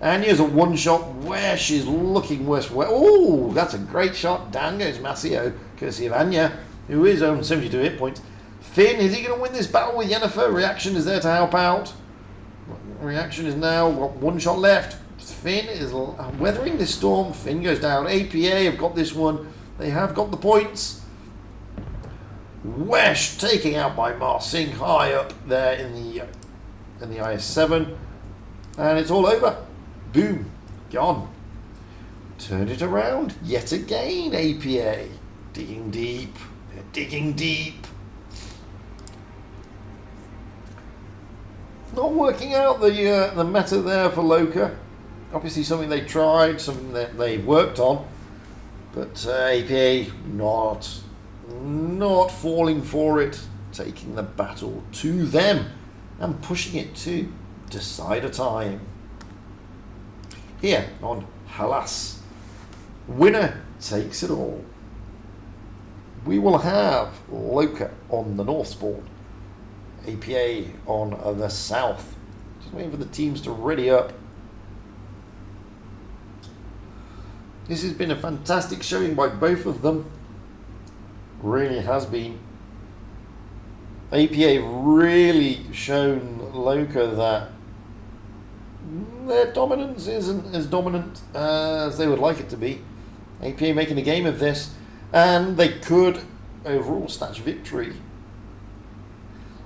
Anya's a one-shot. Wesh is looking worse. Oh, that's a great shot. Down goes Masio, courtesy of Anya, who is on 72 hit points. Finn, is he going to win this battle with Yennefer? Reaction is there to help out. Reaction is now got 1 shot left. Finn is weathering this storm. Finn goes down. APA have got this one. They have got the points. Wesh taking out by Marsink high up there in the IS-7. And it's all over. Boom. Gone. Turn it around yet again, APA. Digging deep. They're digging deep. Not working out the meta there for Loka. Obviously something they tried, something that they've worked on. But APA not falling for it. Taking the battle to them and pushing it to Decider time. Here on Halas. Winner takes it all. We will have Loka on the North spawn. APA on the south. Just waiting for the teams to ready up. This has been a fantastic showing by both of them. Really has been. APA really shown Loka that their dominance isn't as dominant as they would like it to be. APA making a game of this, and they could overall snatch victory.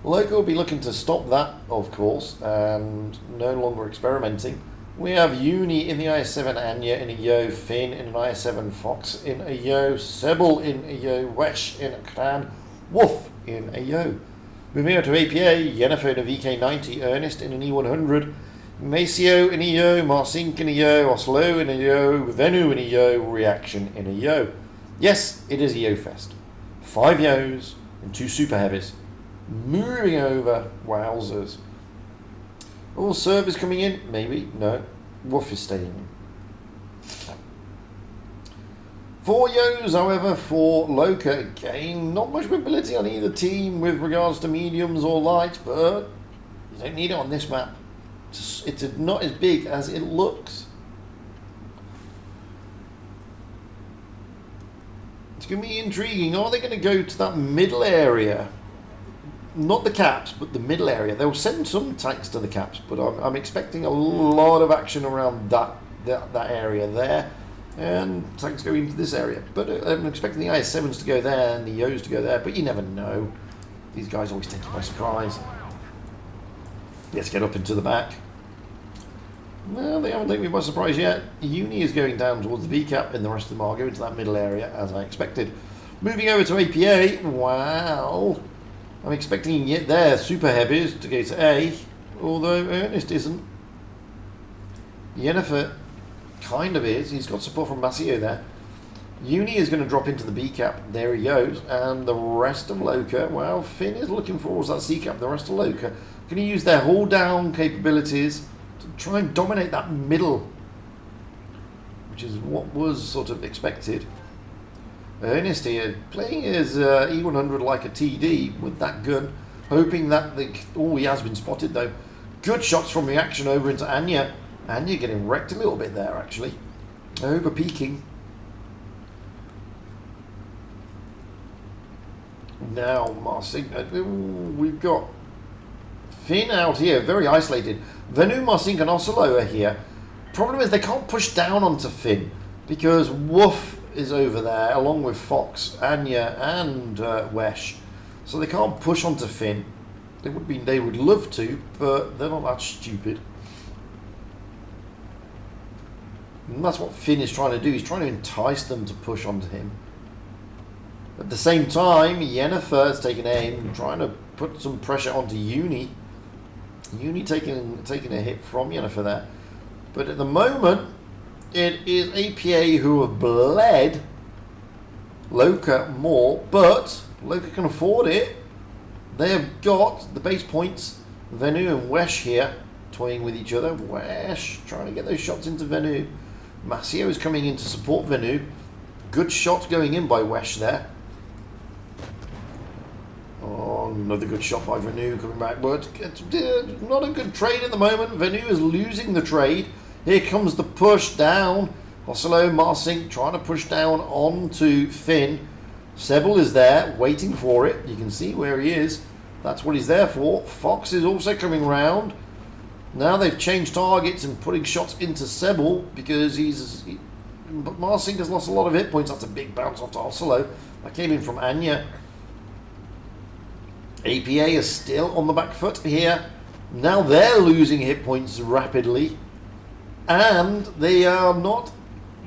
Loka will be looking to stop that, of course, and no longer experimenting. We have Uni in the IS-7, Anya in a Yo, Finn in an IS-7, Fox in a Yo, Sebel in a Yo, Wesh in a Kran, Wolf in a Yo. Moving on to APA, Yennefer in a VK90, Ernest in an E100, Maceo in a Yo, Marsink in a Yo, Oslo in a Yo, Venu in a Yo, Reaction in a Yo. Yes, it is a Yo Fest. 5 Yos and 2 Super Heavies. Moving over, wowzers. All servers coming in? Maybe. No. Wolf is staying in. 4 Yos, however, for Loka. Again, not much mobility on either team with regards to mediums or lights, but you don't need it on this map. It's not as big as it looks. It's going to be intriguing. Are they going to go to that middle area? Not the caps, but the middle area. They'll send some tanks to the caps, but I'm expecting a lot of action around that area there, and tanks go into this area. But I'm expecting the IS-7s to go there and the Yos to go there, but you never know. These guys always take you by surprise. Let's get up into the back. No, they haven't taken me by surprise yet. Uni is going down towards the B cap, and the rest of them are going to that middle area, as I expected. Moving over to APA, wow. I'm expecting yet their super heavies to go to A, although Ernest isn't. Yennefer kind of is. He's got support from Masio there. Uni is going to drop into the B cap. There he goes. And the rest of Loka, well, Finn is looking towards that C cap. The rest of Loka going to use their hold down capabilities to try and dominate that middle, which is what was sort of expected. Ernest here, playing his E100 like a TD with that gun, hoping that he has been spotted though. Good shots from reaction over into Anya. Anya getting wrecked a little bit there actually. Over peaking. Now Marsink, we've got Finn out here, very isolated. Venu, Marsink and Oslo are here. Problem is they can't push down onto Finn because Woof is over there along with Fox, Anya, and Wesh, so they can't push onto Finn. They would love to, but they're not that stupid. And that's what Finn is trying to do. He's trying to entice them to push onto him. At the same time, Yennefer is taking aim, trying to put some pressure onto Uni. Uni taking a hit from Yennefer there. But at the moment, it is APA who have bled Loka more, but Loka can afford it. They have got the base points. Venu and Wesh here toying with each other. Wesh trying to get those shots into Venu. Masio is coming in to support Venu. Good shot going in by Wesh there. Oh, another good shot by Venu coming backwards. It's not a good trade at the moment. Venu is losing the trade. Here comes the push down. Oslo, Marsink trying to push down onto Finn. Sebel is there, waiting for it. You can see where he is. That's what he's there for. Fox is also coming round. Now they've changed targets and putting shots into Sebel because but Marsink has lost a lot of hit points. That's a big bounce off to Oslo. That came in from Anya. APA is still on the back foot here. Now they're losing hit points rapidly. And they are not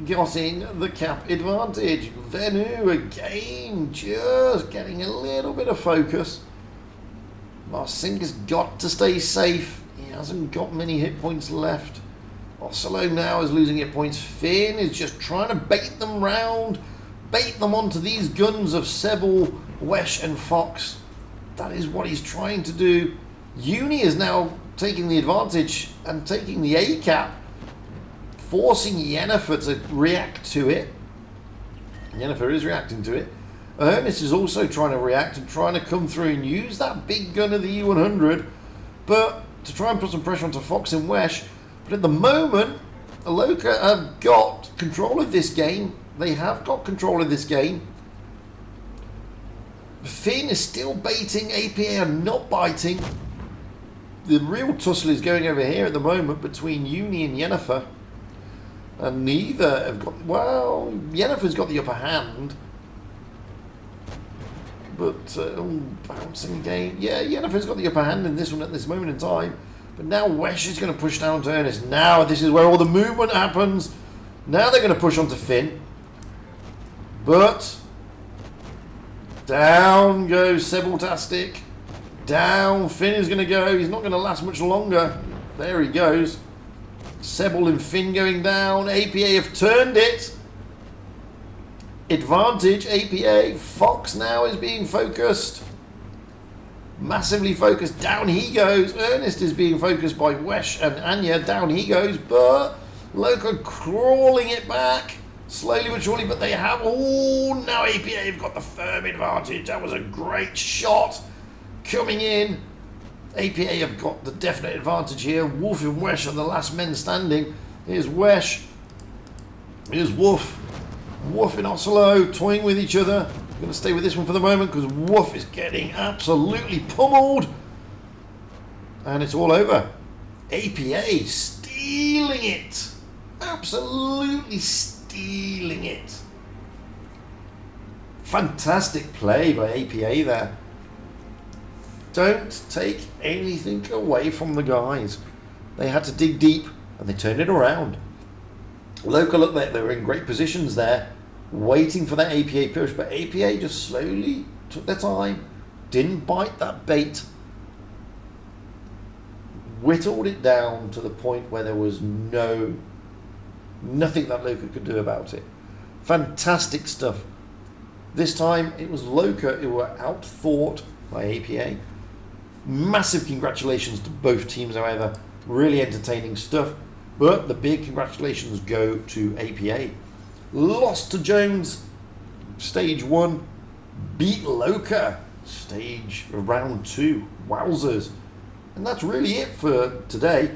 getting the cap advantage. Venu again, just getting a little bit of focus. Marsink has got to stay safe. He hasn't got many hit points left. Oslo now is losing hit points. Finn is just trying to bait them round, bait them onto these guns of Sebel, Wesh and Fox. That is what he's trying to do. Uni is now taking the advantage and taking the A cap, forcing Yennefer to react to it. Yennefer is reacting to it. Ernest is also trying to react and trying to come through and use that big gun of the E100, but to try and put some pressure onto Fox and Wesh. But at the moment, Aloka have got control of this game. They have got control of this game. Finn is still baiting, APA are not biting. The real tussle is going over here at the moment between Uni and Yennefer. And neither have got... Well, Yennefer's got the upper hand. But, bouncing again. Yeah, Yennefer's got the upper hand in this one at this moment in time. But now Wesh is going to push down to Ernest. Now this is where all the movement happens. Now they're going to push onto Finn. But... down goes Sebeltastic. Down Finn is going to go. He's not going to last much longer. There he goes. Sebel and Finn going down. APA have turned it. Advantage APA. Fox now is being focused. Massively focused. Down he goes. Ernest is being focused by Wesh and Anya. Down he goes. But Loka crawling it back. Slowly but surely. But they have... Oh, now APA have got the firm advantage. That was a great shot coming in. APA have got the definite advantage here. Wolf and Wesh are the last men standing. Here's Wesh. Here's Wolf. Wolf and Oslo toying with each other. I'm going to stay with this one for the moment because Wolf is getting absolutely pummeled. And it's all over. APA stealing it. Absolutely stealing it. Fantastic play by APA there. Don't take anything away from the guys. They had to dig deep and they turned it around. Local looked like they were in great positions there, waiting for that APA push, but APA just slowly took their time, didn't bite that bait, whittled it down to the point where there was nothing that Loka could do about it. Fantastic stuff. This time it was Loka who were outthought by APA. Massive congratulations to both teams, however. Really entertaining stuff. But the big congratulations go to APA. Lost to Jones, stage 1. Beat Loka, round 2. Wowzers. And that's really it for today.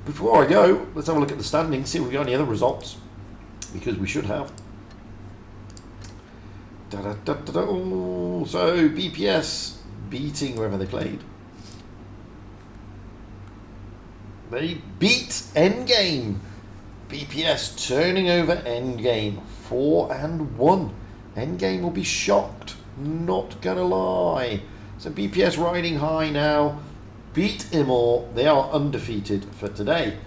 Before I go, let's have a look at the standings, see if we've got any other results. Because we should have. So, BPS beating whoever they played. They beat Endgame. BPS turning over Endgame 4-1. Endgame will be shocked, not gonna lie. So BPS riding high now. Beat Imor. They are undefeated for today.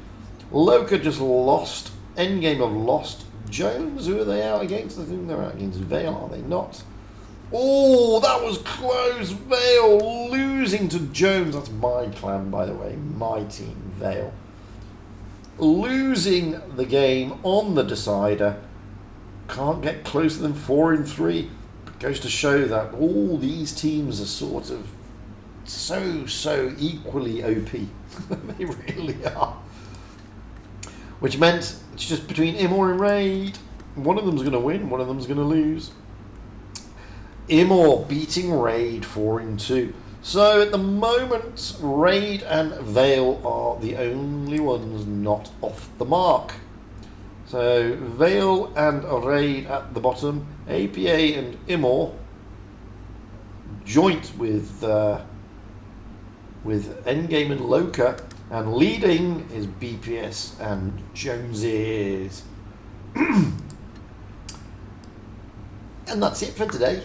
Loka just lost. Endgame have lost. Jones, who are they out against? I think they're out against Vale, are they not? Oh, that was close. Vale losing to Jones. That's my clan, by the way. My team, Vale. Losing the game on the decider. Can't get closer than 4-3. It goes to show that all these teams are sort of so equally OP. They really are. Which meant it's just between Imor and Raid. One of them's going to win, one of them's going to lose. Imor beating Raid 4-2. So at the moment, Raid and Vale are the only ones not off the mark. So Vale and Raid at the bottom, APA and Imor joint with Endgame and Loka, and leading is BPS and Joneses. And that's it for today.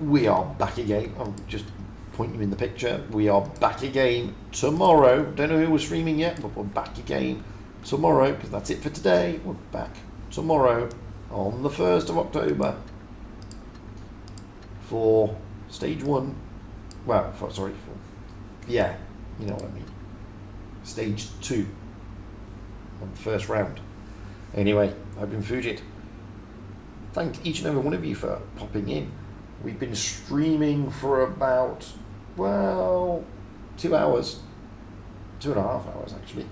We are back again. I'll just point you in the picture. We are back again tomorrow. Don't know who we're streaming yet, but we're back again tomorrow, because that's it for today. We're back tomorrow on the 1st of October for stage 1. Well, yeah, you know what I mean. Stage 2 on the first round. Anyway, I've been Fujit. Thank each and every one of you for popping in. We've been streaming for about, well, 2 hours. 2.5 hours, actually.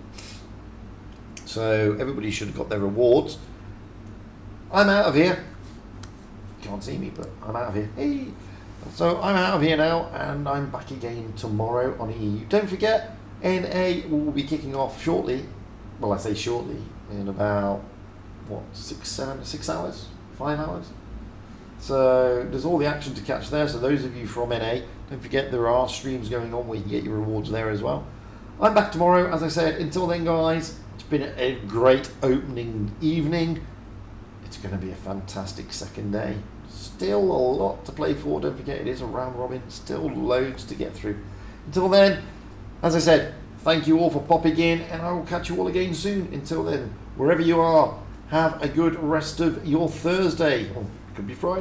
So everybody should have got their rewards. I'm out of here. You can't see me, but I'm out of here. Hey. So I'm out of here now, and I'm back again tomorrow on EU. Don't forget, NA will be kicking off shortly. Well, I say shortly, in about, what, 6 hours? 5 hours? So there's all the action to catch there. So those of you from NA, don't forget there are streams going on where you can get your rewards there as well. I'm back tomorrow, as I said. Until then, guys, it's been a great opening evening. It's going to be a fantastic second day. Still a lot to play for. Don't forget, it is a round robin. Still loads to get through. Until then, as I said, thank you all for popping in, and I will catch you all again soon. Until then, wherever you are, have a good rest of your Thursday. Or it could be Friday.